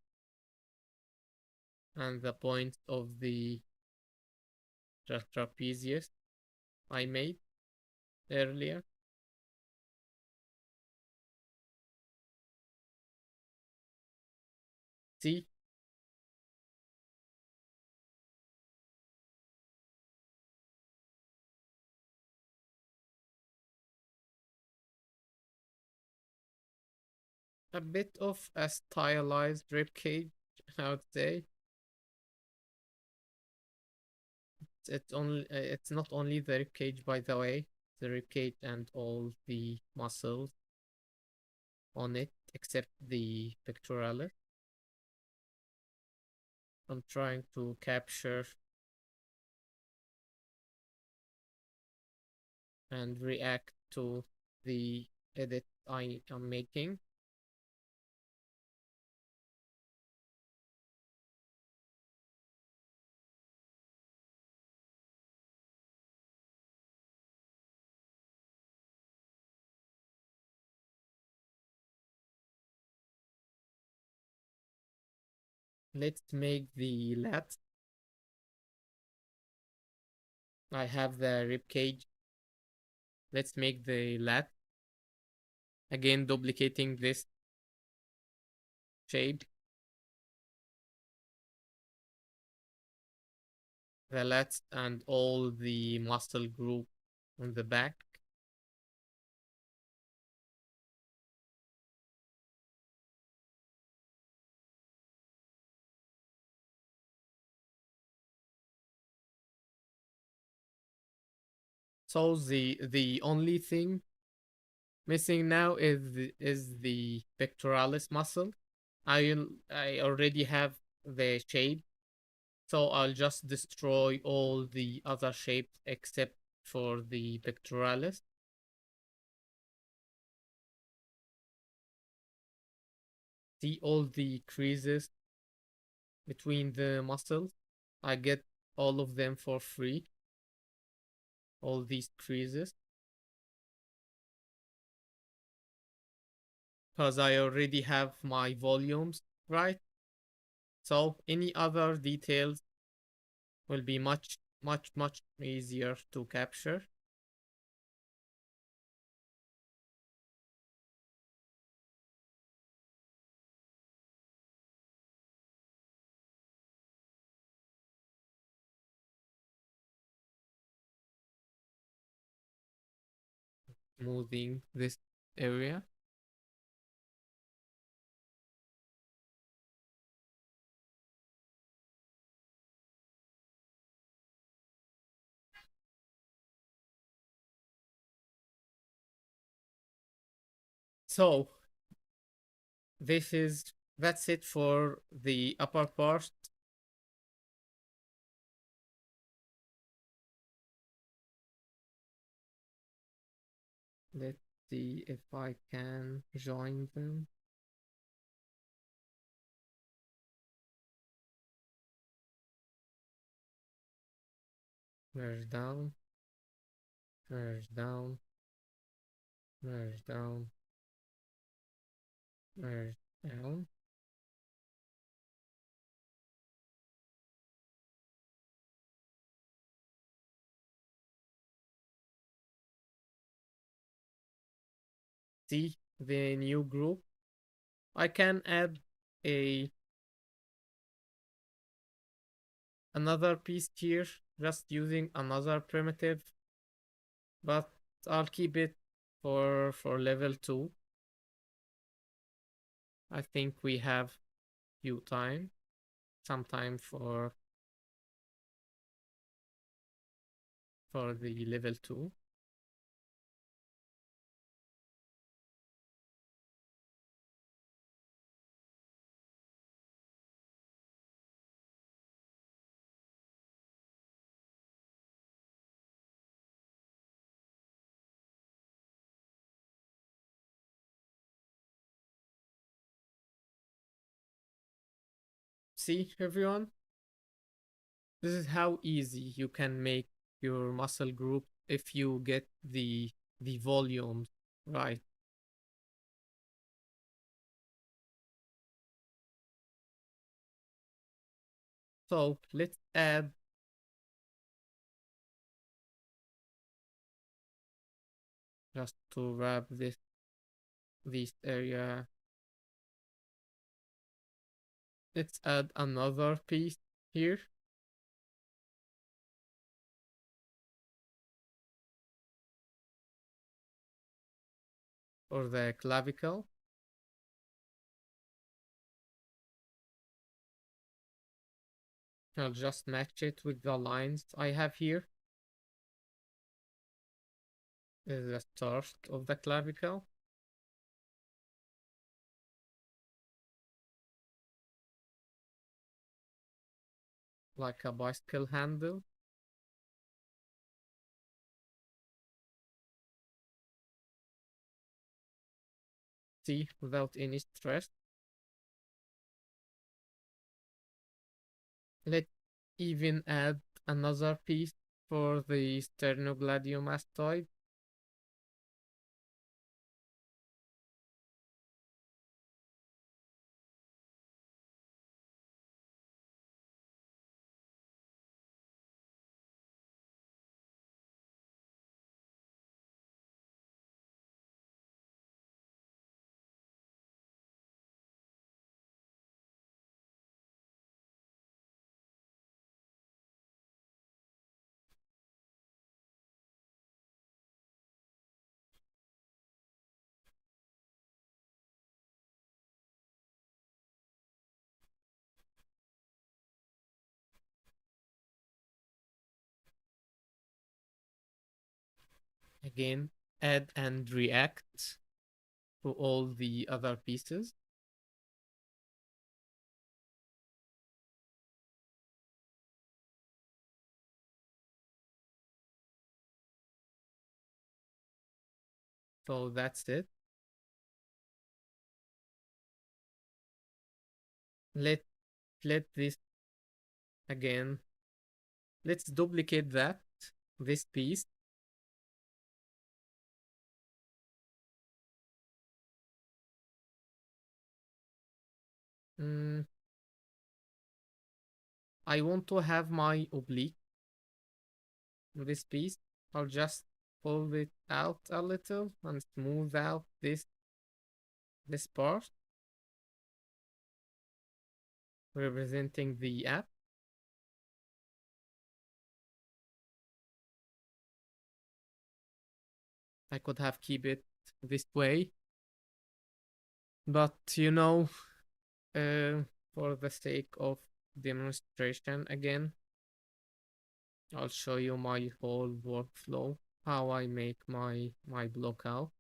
A: And the point of the trapezius I made earlier. See? A bit of a stylized ribcage, I would say. It's not only the ribcage, by the way, the ribcage and all the muscles on it except the pectoralis. I'm trying to capture and react to the edit I am making. Let's make the lat. I have the rib cage. Let's make the lat. Again, duplicating this shape. The lats and all the muscle group on the back. So the only thing missing now is the pectoralis muscle. I already have the shape, so I'll just destroy all the other shapes except for the pectoralis. See all the creases between the muscles. I get all of them for free. All these creases. Because I already have my volumes, right? So any other details will be much easier to capture. Moving this area. So that's it for the upper part. Let's see if I can join them. Merge down, merge down, merge down, merge down. See the new group. I can add a another piece here, just using another primitive, but I'll keep it for level 2. I think we have few time, some time for the level 2. See everyone? This is how easy you can make your muscle group if you get the volumes right. So let's add just to wrap this area. Let's add another piece here for the clavicle. I'll just match it with the lines I have here. This is the start of the clavicle. Like a bicycle handle. See, without any stress. Let's even add another piece for the sternocleidomastoid. Again, add and react to all the other pieces. So that's it. Let let this again. Let's duplicate this piece. Mm, I want to have my oblique in this piece. I'll just pull it out a little and smooth out this part representing the app. I could have keep it this way, but uh, for the sake of demonstration again, I'll show you my whole workflow, how I make my blockout.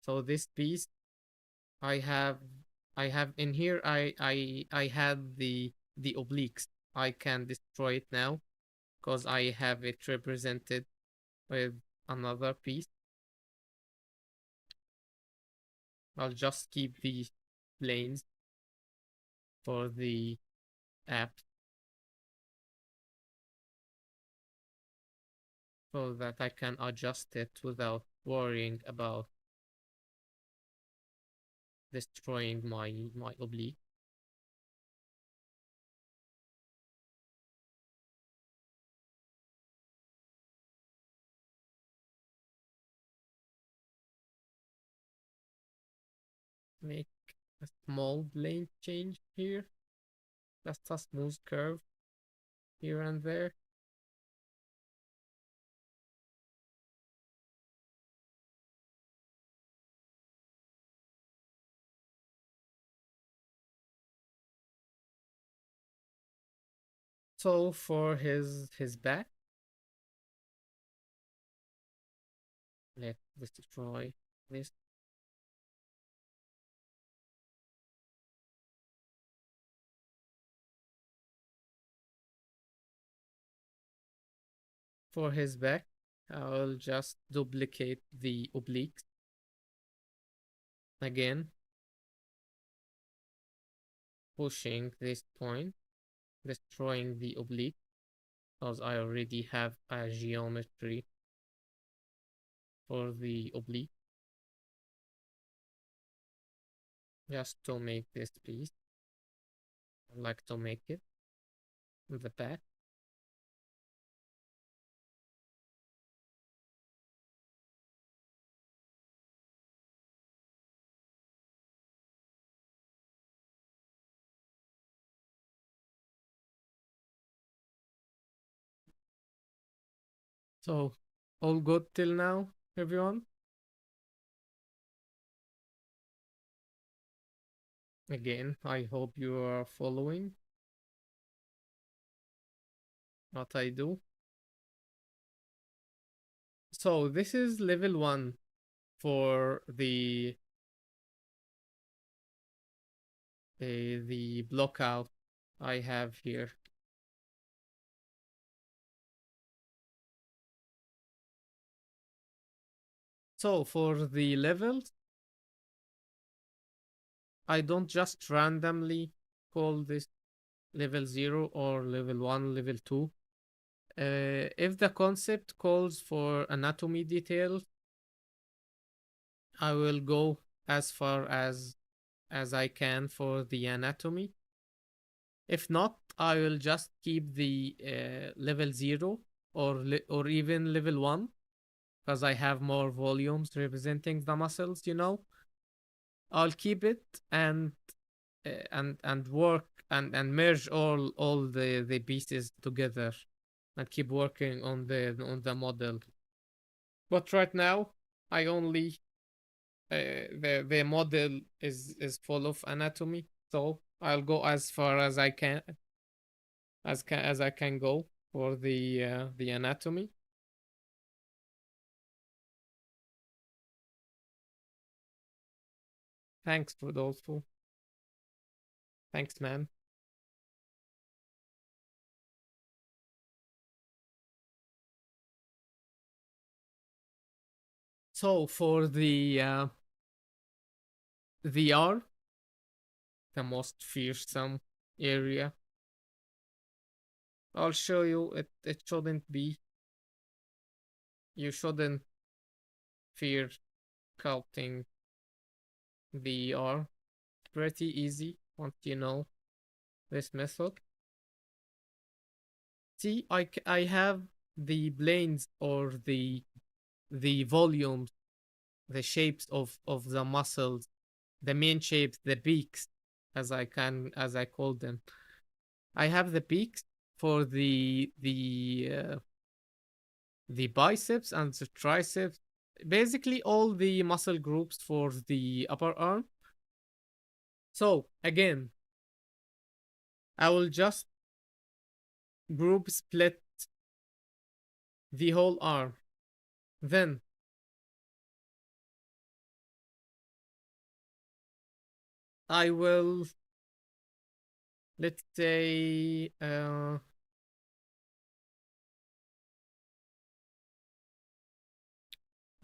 A: So this piece I have I have in here I had the obliques. I can destroy it now because I have it represented with another piece. I'll just keep the planes for the app so that I can adjust it without worrying about destroying my oblique. Make a small plane change here, just a smooth curve here and there. So for his back, let's destroy this. For his back, I'll just duplicate the obliques again, pushing this point, destroying the oblique, because I already have a geometry for the oblique, just to make this piece. I like to make it in the back. So, all good till now, everyone? Again, I hope you are following what I do. So, this is level 1 for the blockout I have here. So, for the levels, I don't just randomly call this level 0 or level 1, level 2. If the concept calls for anatomy details, I will go as far as I can for the anatomy. If not, I will just keep the level 0 or even level 1 because I have more volumes representing the muscles. I'll keep it and work and merge all the pieces together and keep working on the model. But right now, I only the model is full of anatomy, so I'll go as far as I can as I can go for the anatomy. Thanks, Rodolfo. Thanks, man. So for the R, the most fearsome area, I'll show you. It shouldn't be. You shouldn't fear sculpting the R. Pretty easy once you know this method. See, I have the planes or the volumes, the shapes of the muscles, the main shapes, the peaks, as I call them. I have the peaks for the biceps and the triceps, basically all the muscle groups for the upper arm. So again, I will just group split the whole arm. Then I will, let's say, I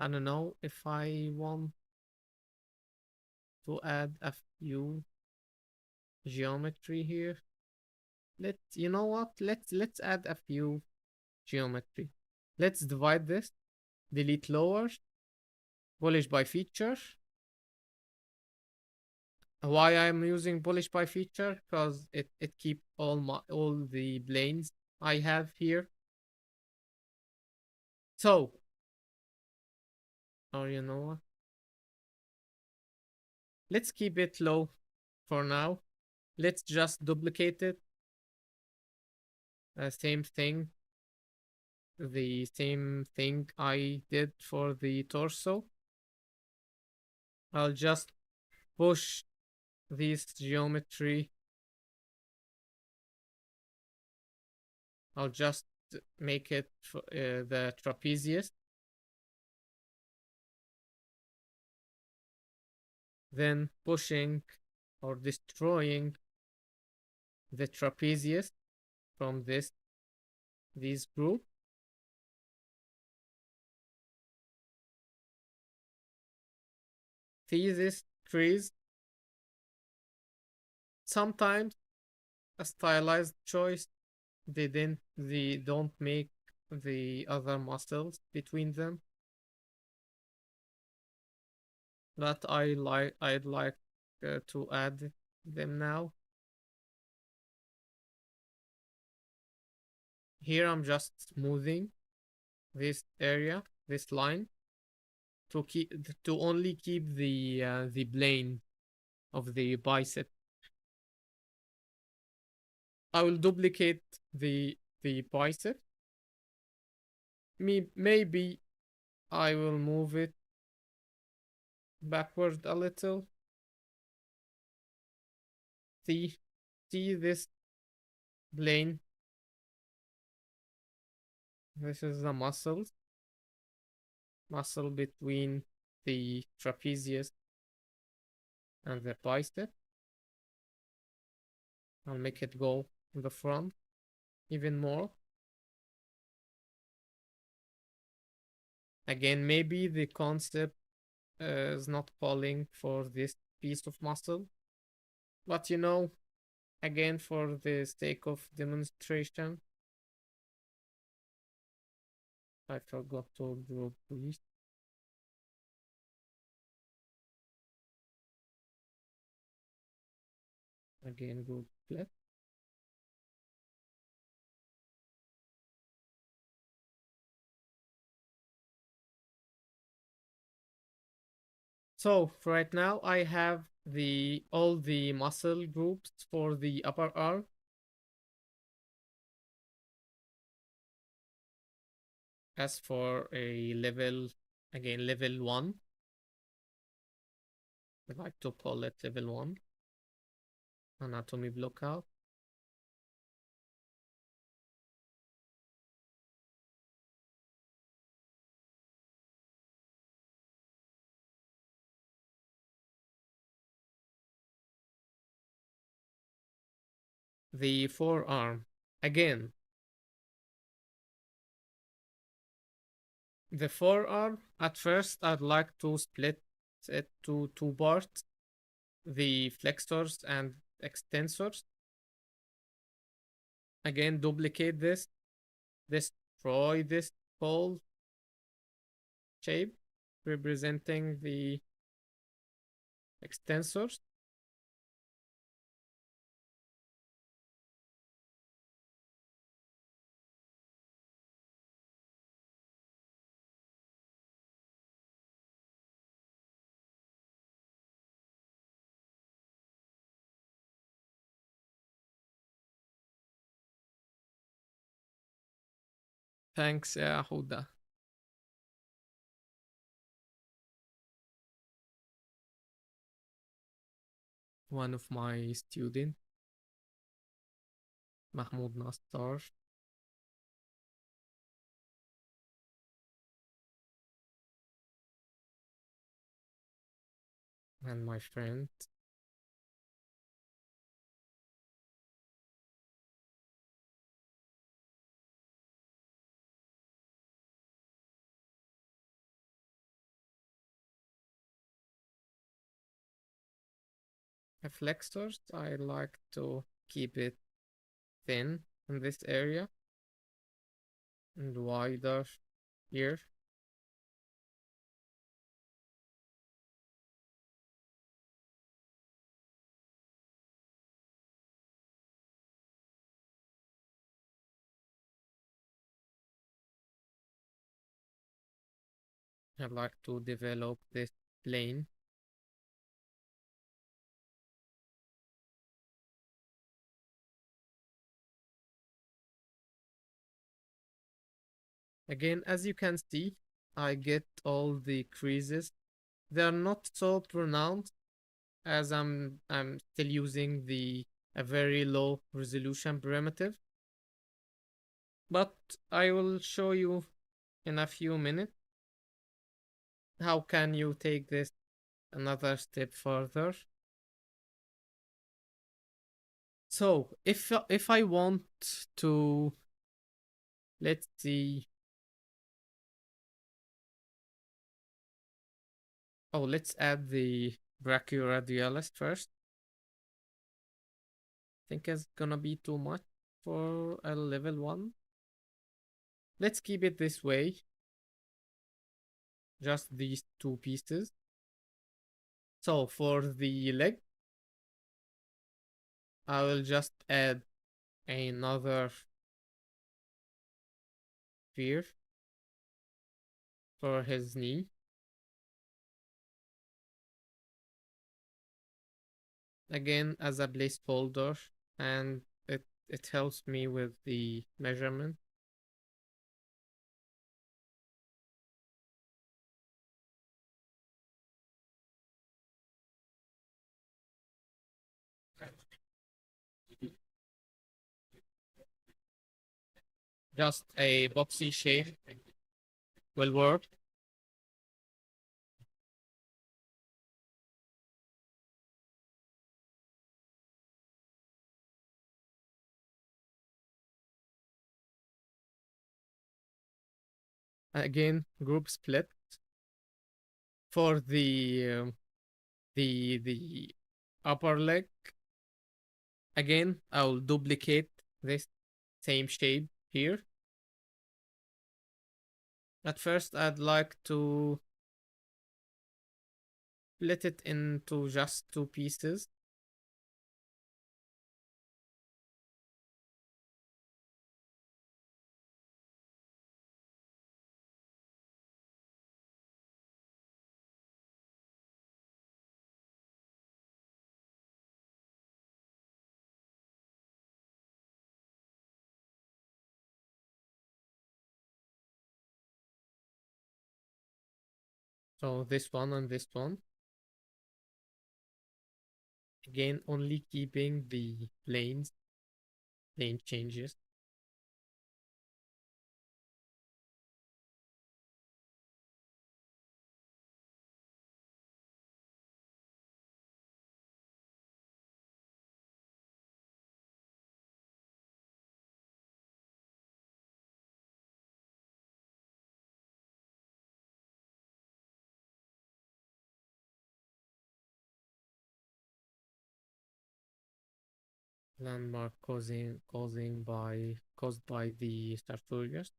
A: don't know if I want to add a few geometry here. You know what? Let's add a few geometry. Let's divide this, delete lower, polish by feature. Why I'm using polish by feature? Because it keep all the planes I have here. So, or you know what? Let's keep it low for now. Let's just duplicate it. Same thing. The same thing I did for the torso. I'll just push this geometry. I'll just make it the trapezius. Then pushing or destroying the trapezius from this group. See this crease? Sometimes a stylized choice they don't make the other muscles between them. That I'd like to add them now. Here I'm just smoothing this area, this line, to only keep the plane of the bicep. I will duplicate the bicep. Maybe I will move it backward a little. See, see this plane. This is the muscle between the trapezius and the bicep. I'll make it go in the front even more. Again, maybe the concept is not calling for this piece of muscle, but you know, again, for the sake of demonstration, I forgot to group these. Again, group split. So right now I have all the muscle groups for the upper arm. As for a level, again, level 1, I like to call it level 1, anatomy blockout. the forearm. Again, the forearm, at first, I'd like to split it to two parts, the flexors and extensors. Again, duplicate this, destroy this whole shape representing the extensors. Thanks, Huda, one of my students, Mahmoud Nastar, and my friend. The flexors, I like to keep it thin in this area and wider here. I like to develop this plane. Again, as you can see, I get all the creases. They are not so pronounced as I'm still using the a very low resolution primitive. But I will show you in a few minutes how can you take this another step further. So if I want to, let's see. Oh, let's add the brachioradialis first. Think it's gonna be too much for a level 1. Let's keep it this way. Just these two pieces. So for the leg, I will just add another sphere for his knee. Again, as a placeholder, and it helps me with the measurement. Just a boxy shape will work. Again, group split for the upper leg. Again, I'll duplicate this same shape here. At first, I'd like to split it into just two pieces. So this one and this one. Again, only keeping the plane changes. Landmark caused by the Sartorius.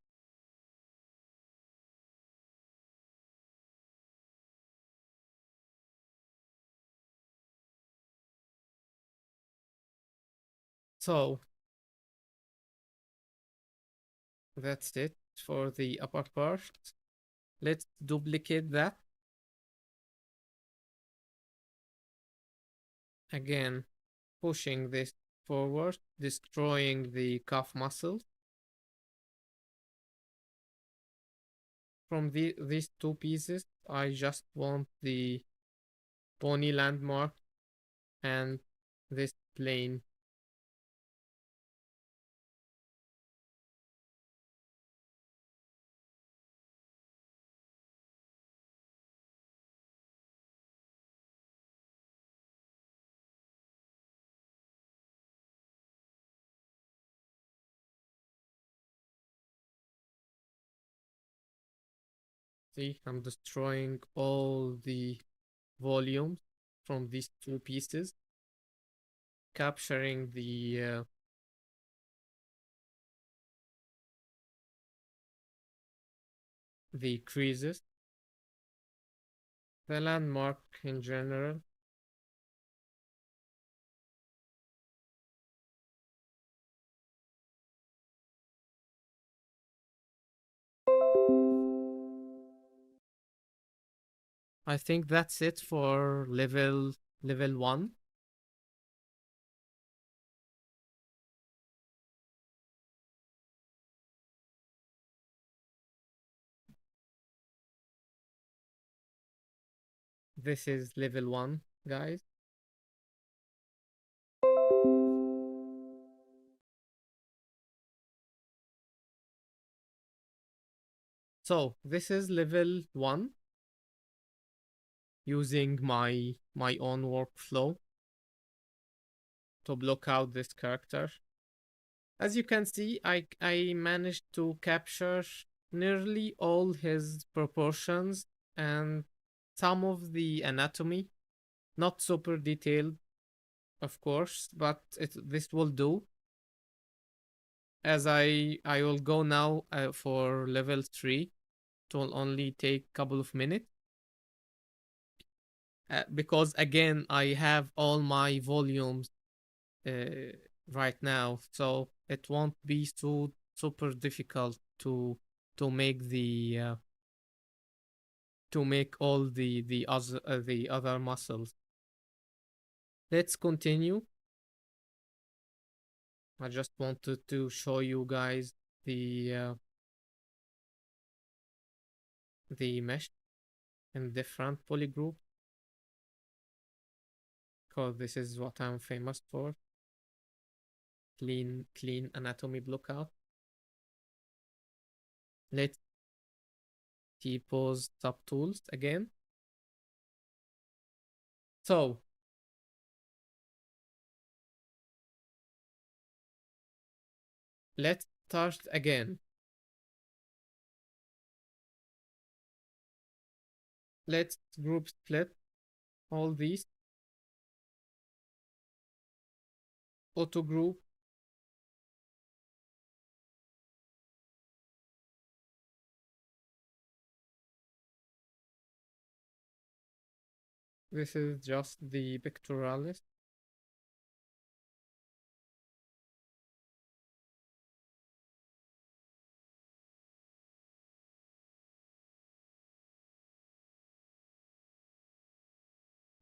A: So that's it for the upper part. Let's duplicate that again, pushing this forward, destroying the calf muscle. From these two pieces, I just want the pony landmark and this plane. See, I'm destroying all the volumes from these two pieces, capturing the creases, the landmark in general. I think that's it for level 1. This is level 1, guys. So this is level 1 using my own workflow to block out this character. As you can see, I managed to capture nearly all his proportions and some of the anatomy. Not super detailed, of course, but this will do. As I will go now for level 3. It will only take a couple of minutes. Because again, I have all my volumes right now, so it won't be so super difficult to make to make all the other muscles. Let's continue. I just wanted to show you guys the mesh in different polygroup, because this is what I'm famous for. Clean anatomy blockout. Let's T-pose subtools again. So let's start again. Let's group split all these. Auto group. This is just the pectoralis.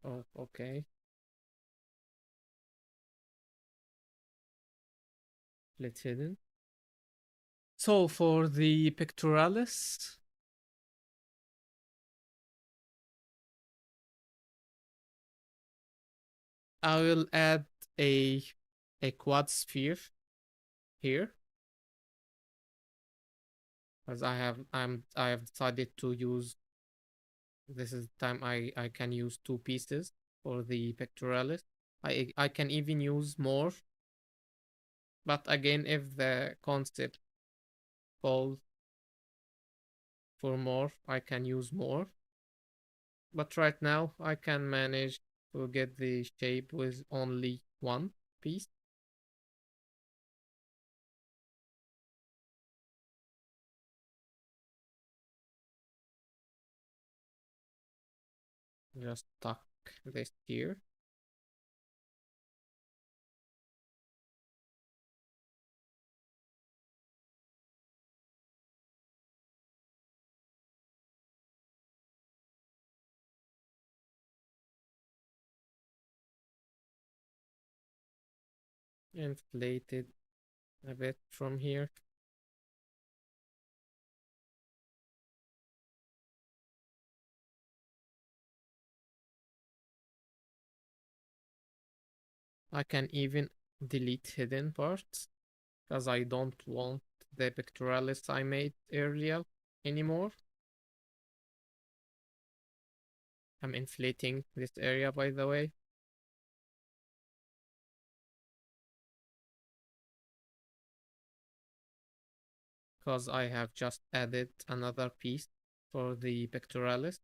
A: Oh, okay. Split hidden. So for the pectoralis, I will add a quad sphere here, as I have decided to use. This is the time I can use 2 pieces for the pectoralis. I can even use more, but again, if the concept calls for more, I can use more. But right now, I can manage to get the shape with only 1 piece. Just tuck this here. Inflate it a bit from here. I can even delete hidden parts because I don't want the pectoralis I made earlier anymore. I'm inflating this area, by the way. Because I have just added another piece for the pectoralis.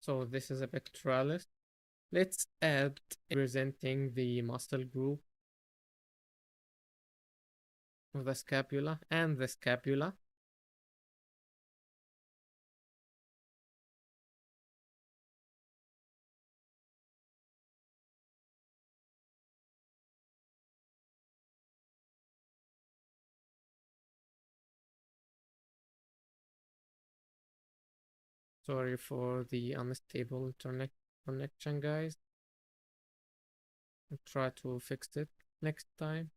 A: So this is a pectoralis. Let's add representing the muscle group of the scapula and the scapula. Sorry for the unstable internet connection, guys. I'll try to fix it next time.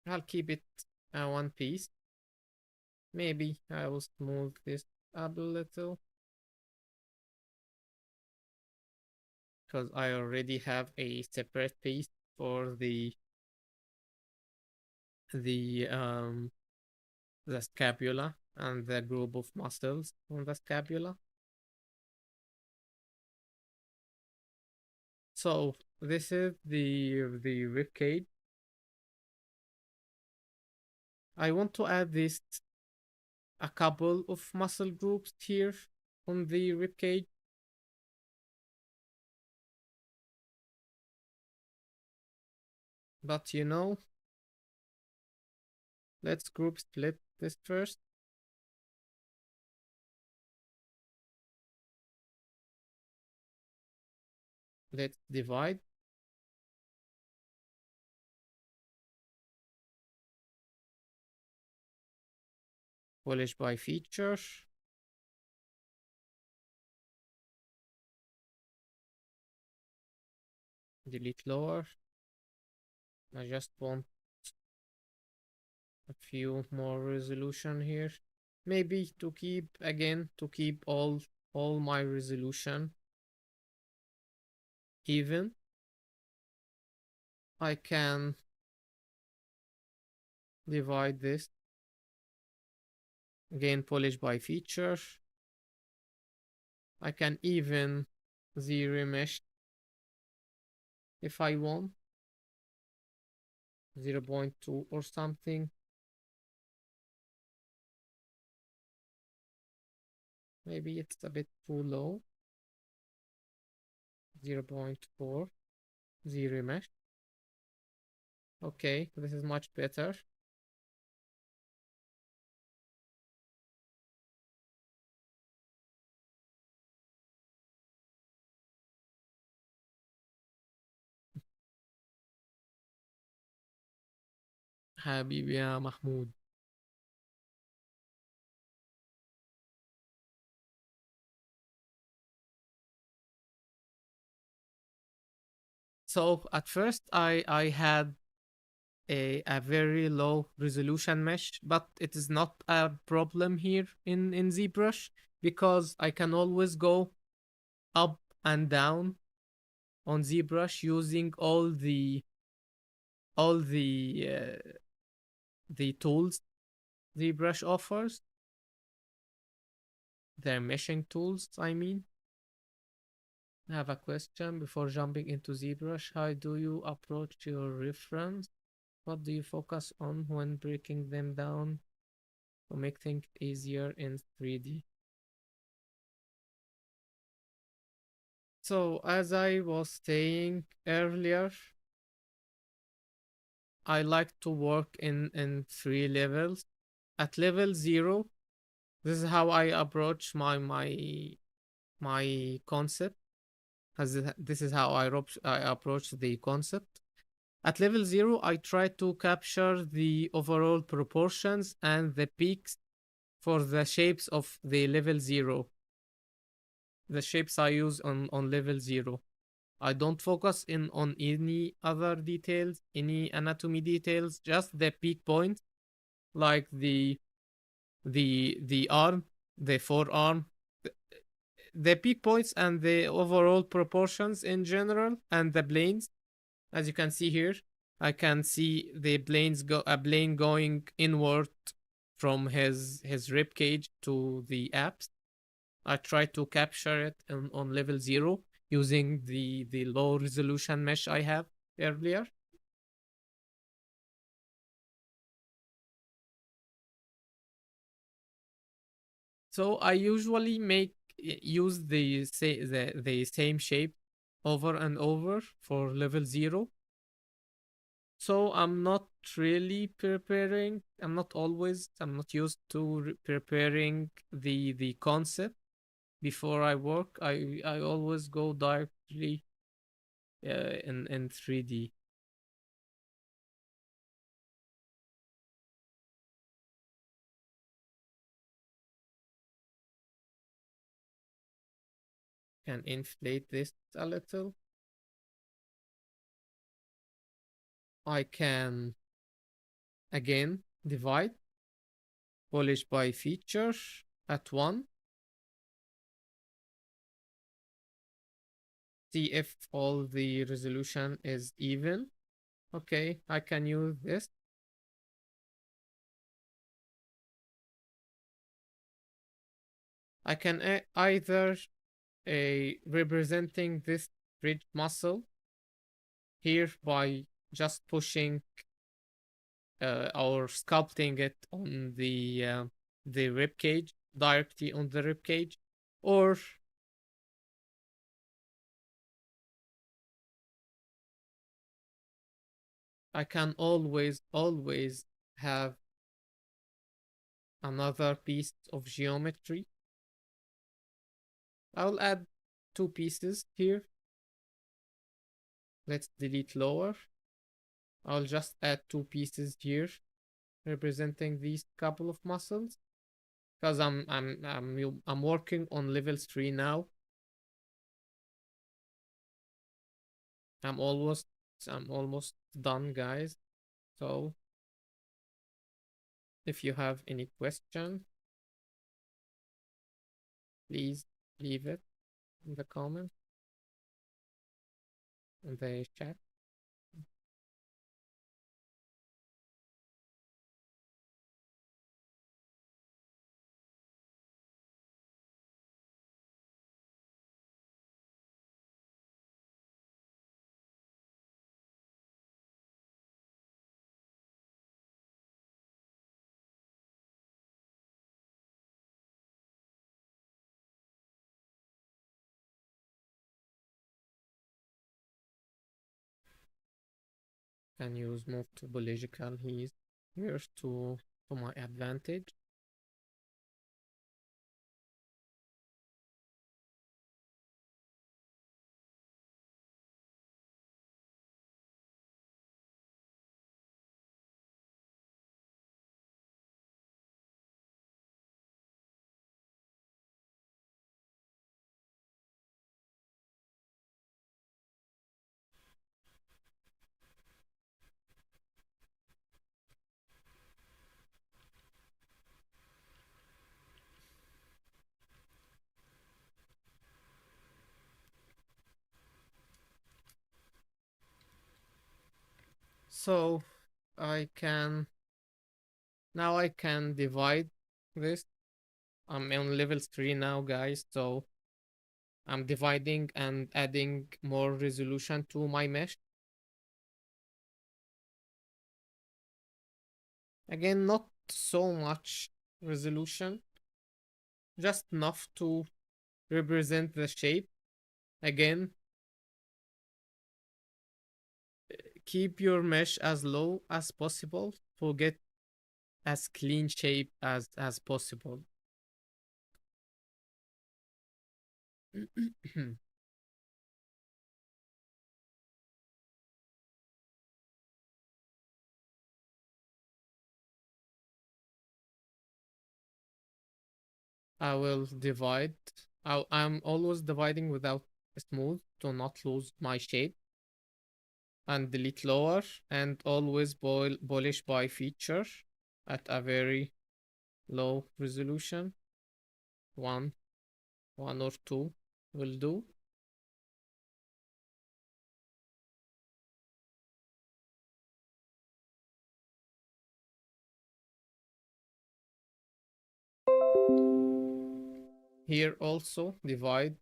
A: I'll keep it one piece. Maybe I will smooth this up a little because I already have a separate piece for the um the scapula and the group of muscles on the scapula. So this is the rib cage. I want to add this a couple of muscle groups here on the rib cage. But let's group split this first. Let's divide. Polish by feature. Delete lower. I just want a few more resolution here. Maybe to keep all my resolution even. I can divide this. Again, polish by feature. I can even zero mesh if I want. 0.2 or something. Maybe it's a bit too low. 0.4. Zero mesh. Okay, this is much better. حبيبي يا محمود. So at first I had a very low resolution mesh, but it is not a problem here in ZBrush because I can always go up and down on ZBrush using all the tools ZBrush offers. their meshing tools, I mean. I have a question before jumping into ZBrush. How do you approach your reference? What do you focus on when breaking them down to make things easier in 3D? So, as I was saying earlier, I like to work in three levels. At level 0, this is how I approach my concept. This is how I approach the concept. At level 0, I try to capture the overall proportions and the peaks for the shapes of the level 0. The shapes I use on level 0. I don't focus in on any other details, any anatomy details, just the peak points, like the arm, the forearm, the peak points and the overall proportions in general, and the planes. As you can see here, I can see the planes go a plane going inward from his rib cage to the abs. I try to capture it on level 0 using the low resolution mesh I have earlier. So I usually use the same shape over and over for level 0. So I'm not really preparing. I'm not used to preparing the concept before I work. I always go directly in 3D. Can inflate this a little. I can again divide, polish by feature at 1. See if all the resolution is even. Okay, I can use this. I can either representing this bridge muscle here by just pushing or sculpting it on the rib cage, directly on the rib cage, or I can always have another piece of geometry. I'll add 2 pieces here. Let's delete lower. I'll just add 2 pieces here, representing these couple of muscles. Because I'm working on level 3 now. I'm almost I'm almost done, guys. So if you have any question, please leave it in the comment, in the chat. Can use move topological here to my advantage. So I can now I can divide this I'm on level 3 now, guys, so I'm dividing and adding more resolution to my mesh. Again, not so much resolution, just enough to represent the shape. Again, keep your mesh as low as possible to get as clean shape as possible. I will divide. I'm always dividing without smooth to not lose my shape, and delete lower, and always polish by feature at a very low resolution. One, one or two will do. Here also divide,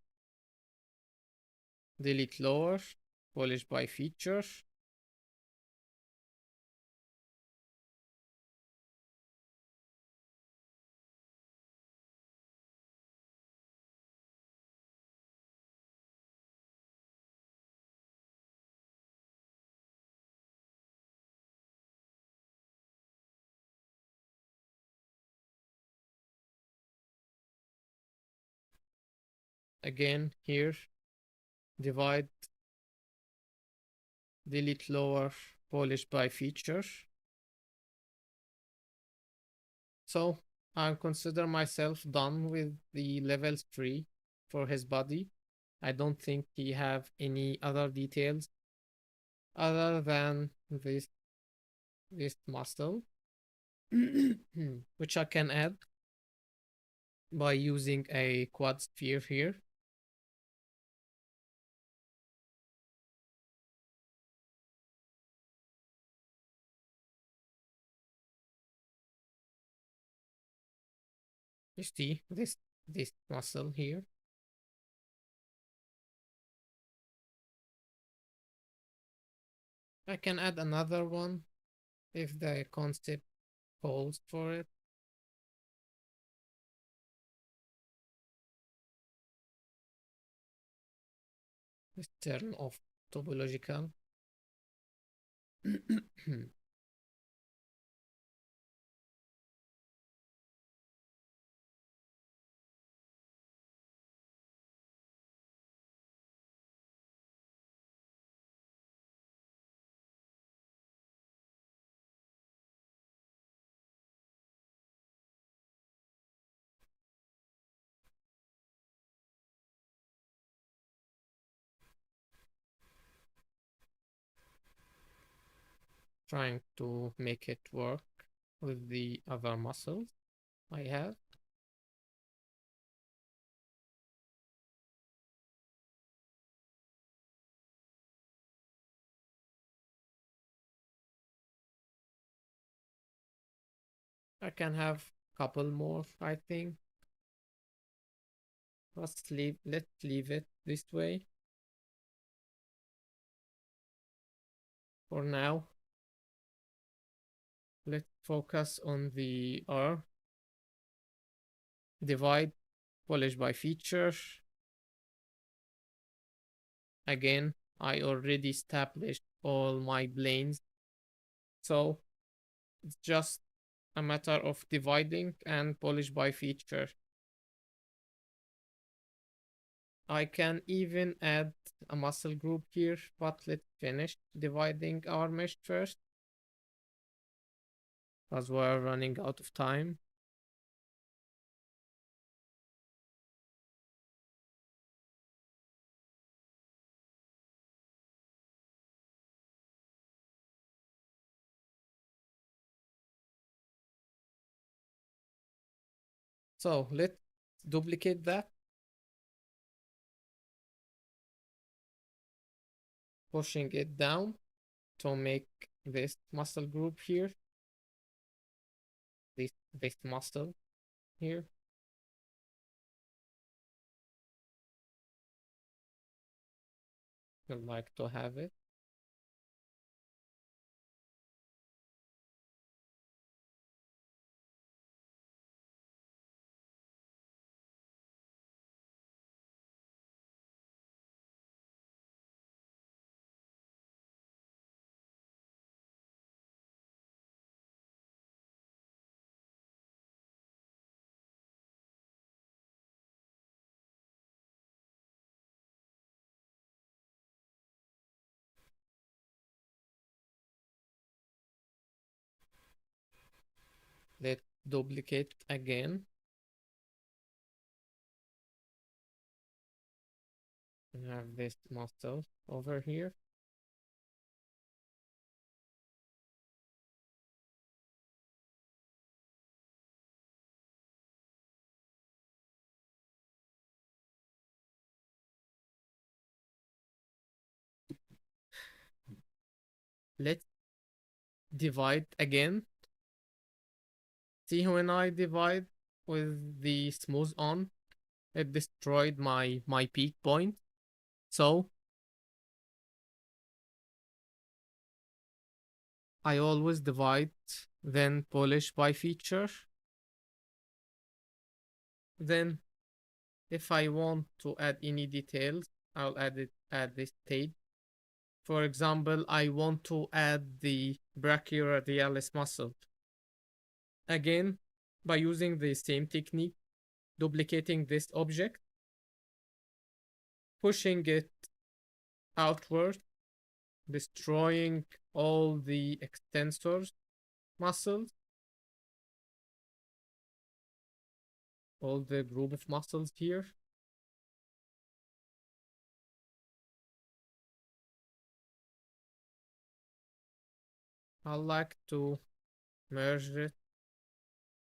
A: delete lower, polish by feature. Again here, divide, delete lower, polish by feature. So I consider myself done with the level 3 for his body. I don't think he have any other details other than this muscle, which I can add by using a quad sphere here. You see this muscle here. I can add another one if the concept calls for it. Let's turn off topological. Trying to make it work with the other muscles I have. I can have a couple more, I think. Let's leave it this way for now. Let's focus on the R. Divide, polish by feature. Again, I already established all my planes, so it's just a matter of dividing and polish by feature. I can even add a muscle group here, but let's finish dividing our mesh first, as we're running out of time. So let's duplicate that, pushing it down to make this muscle group here, this muscle here. I'd like to have it. Let's duplicate again. We have this muscle over here. Let's divide again. See, when I divide with the smooth on, it destroyed my peak point. So I always divide, then polish by feature. Then if I want to add any details, I'll add this tape. For example, I want to add the brachioradialis muscle. Again, by using the same technique, duplicating this object, pushing it outward, destroying all the extensors muscles, all the group of muscles here. I like to merge it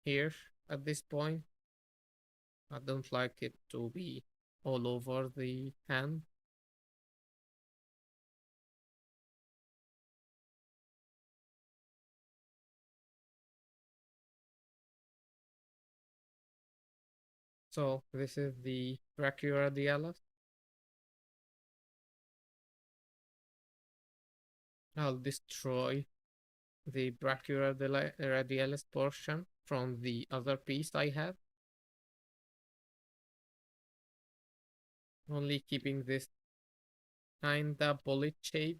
A: here at this point. I don't like it to be all over the hand. So this is the brachioradialis. I'll destroy the brachioradialis portion from the other piece I have. Only keeping this kinda bullet shape.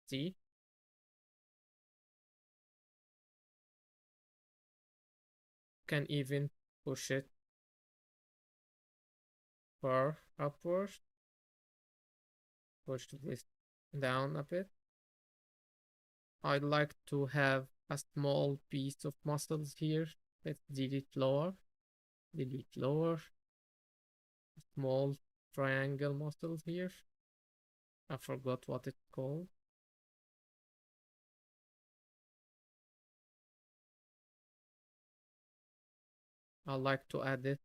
A: See? Can even push it far upwards. Push this down a bit. I'd like to have a small piece of muscles here. Let's delete lower. Delete lower. Small triangle muscles here. I forgot what it's called. I like to add it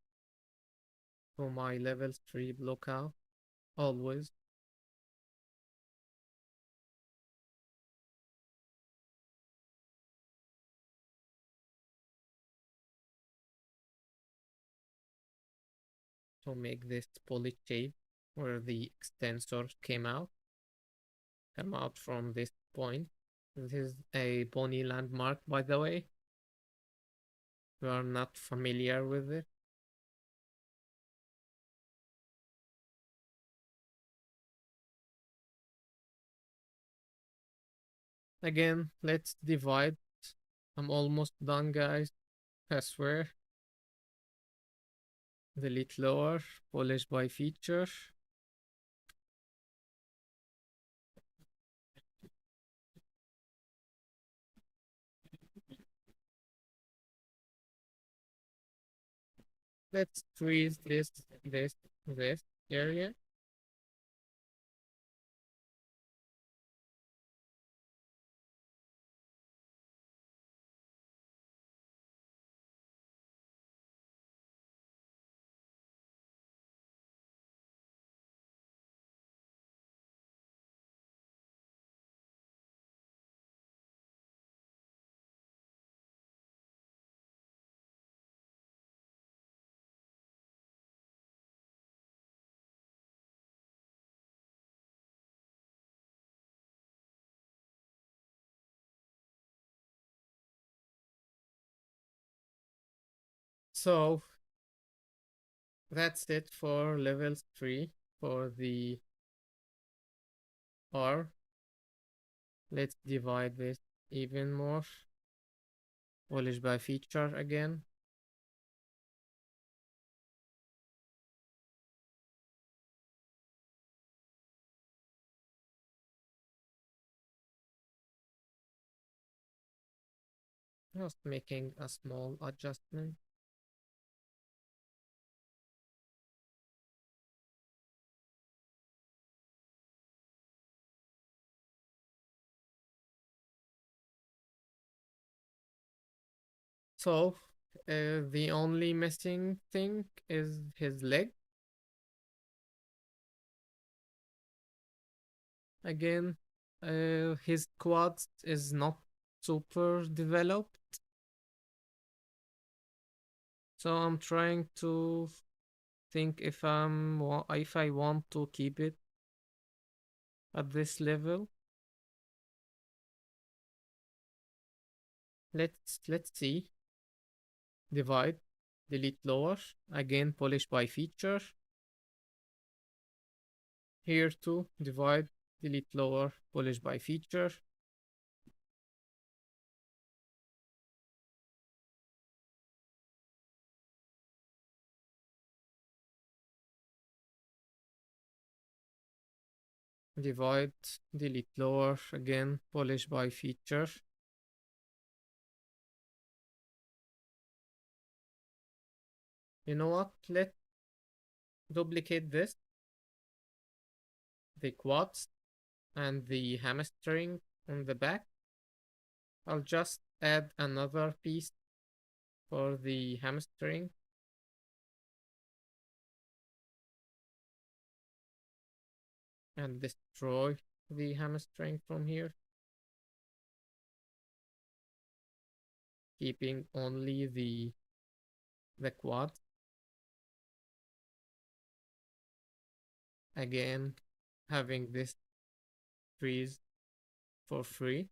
A: to my level 3 blockout always. To make this poly shape where the extensor come out from this point. This is a bony landmark, by the way. You are not familiar with it. Again, let's divide. I'm almost done, guys. I swear. Delete lower, polish by feature. Let's freeze this area. So that's it for level 3 for the R. Let's divide this even more. Polish by feature again. Just making a small adjustment. So the only missing thing is his leg. Again, his quads is not super developed. So I'm trying to think if if I want to keep it at this level. Let's see. Divide, delete lower. Again, polish by feature. Here too, divide, delete lower, polish by feature. Divide, delete lower, again, polish by feature. You know what? Let's duplicate this, the quads and the hamstring on the back. I'll just add another piece for the hamstring. And destroy the hamstring from here, keeping only the quad. Again, having this freeze for free.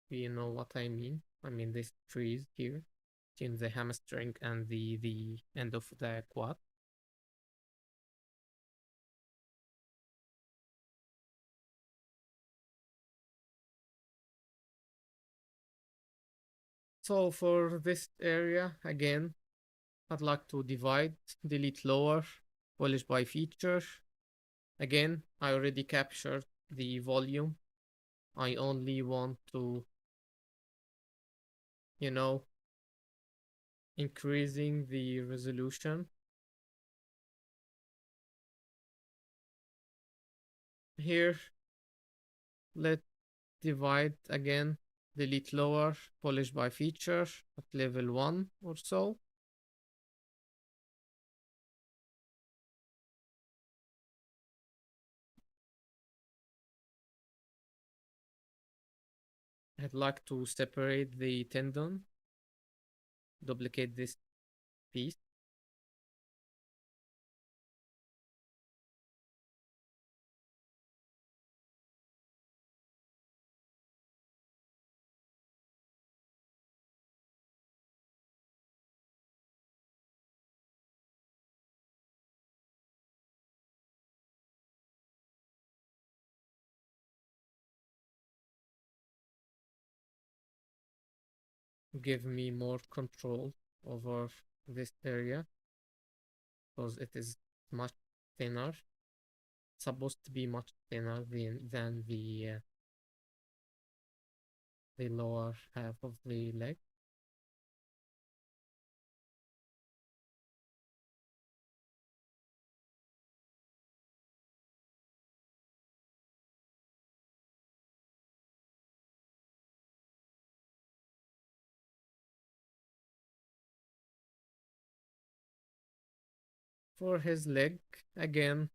A: You know what I mean? I mean this freeze here between the hamstring and the end of the quad. So for this area, again, I'd like to divide, delete lower, polish by feature. Again, I already captured the volume. I only want to, you know, increasing the resolution. Here, let's divide again, delete lower, polish by feature at level 1 or so. I'd like to separate the tendon, duplicate this piece. Give me more control over this area because it is much thinner. It's supposed to be much thinner than the lower half of the leg. For his leg, again,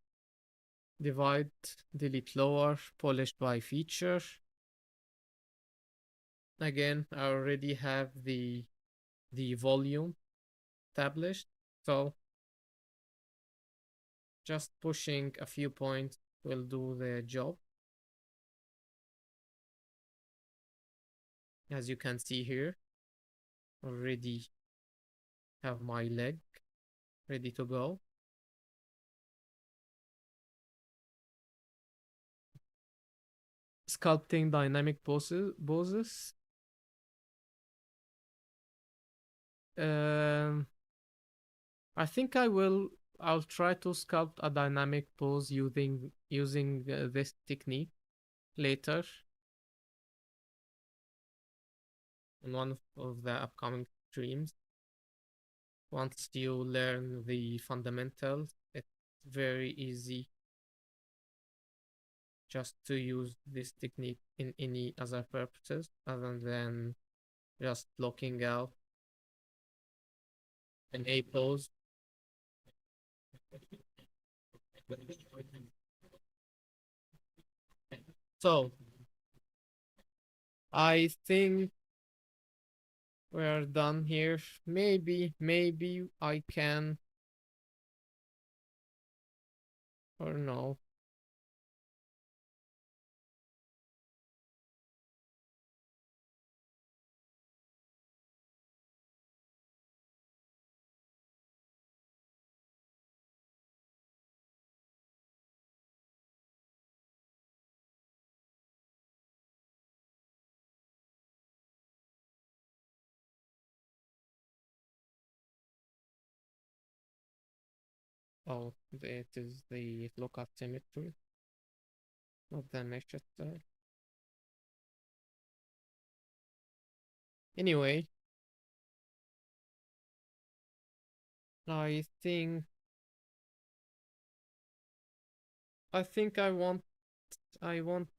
A: divide, delete lower, polish by feature. Again, I already have the volume established, so just pushing a few points will do the job. As you can see here, already have my leg ready to go. Sculpting dynamic poses. Um, I think I'll try to sculpt a dynamic pose using this technique later in one of the upcoming streams. Once you learn the fundamentals, it's very easy just to use this technique in any other purposes other than just blocking out an A pose. So I think we're done here. Maybe I can, or no. Oh, it is the lookup symmetry, not the mesh style. Anyway, I think I think I won't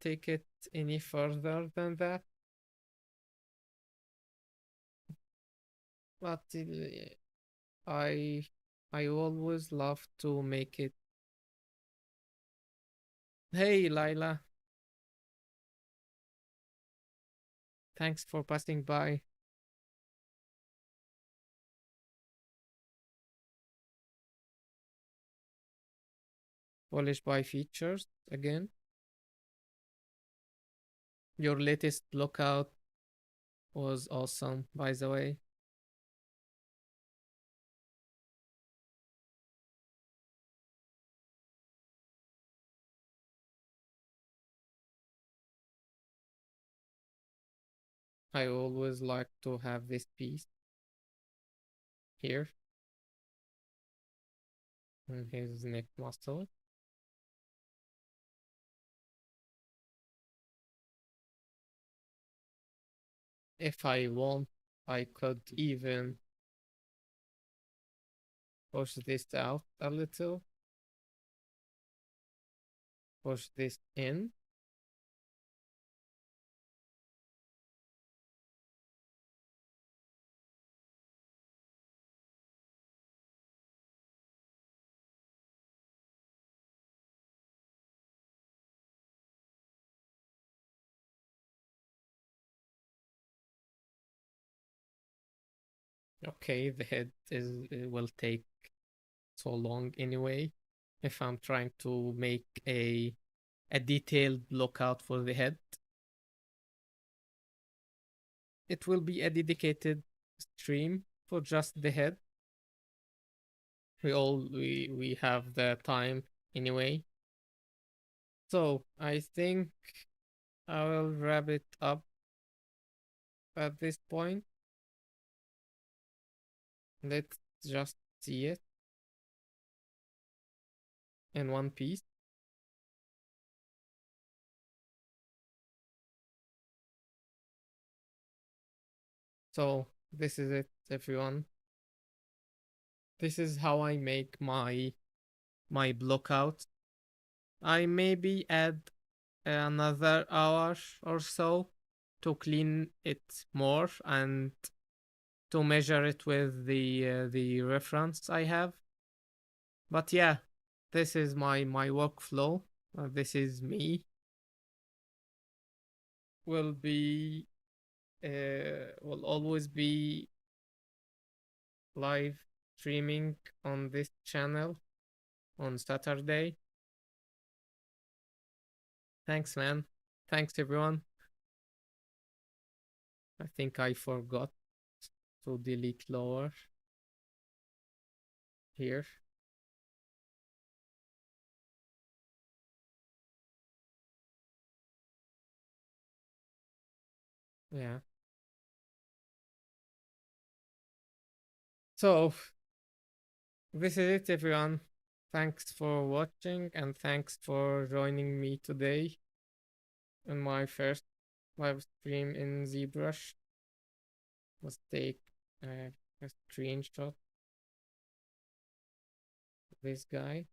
A: take it any further than that. But I I always love to make it. Hey, Lila, thanks for passing by. Polish by features again. Your latest lookout was awesome, by the way. I always like to have this piece here and his neck muscle. If I want, I could even push this out a little, push this in. Okay, the head is will take so long anyway. If I'm trying to make a detailed lookout for the head, it will be a dedicated stream for just the head. We have the time anyway. So I think I will wrap it up at this point. Let's just see it in one piece. So this is it, everyone. This is how I make my blockout. I maybe add another hour or so to clean it more and to measure it with the reference I have. But yeah, this is my workflow. This is me. Will be will always be live streaming on this channel on Saturday. Thanks, man. Thanks, everyone. I think I forgot to delete lower here. Yeah. So this is it, everyone. Thanks for watching and thanks for joining me today in my first live stream in Zbrush. Let's take a screenshot of this guy.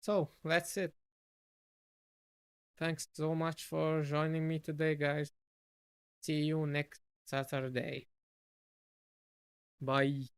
A: So that's it. Thanks so much for joining me today, guys. See you next Saturday. Bye.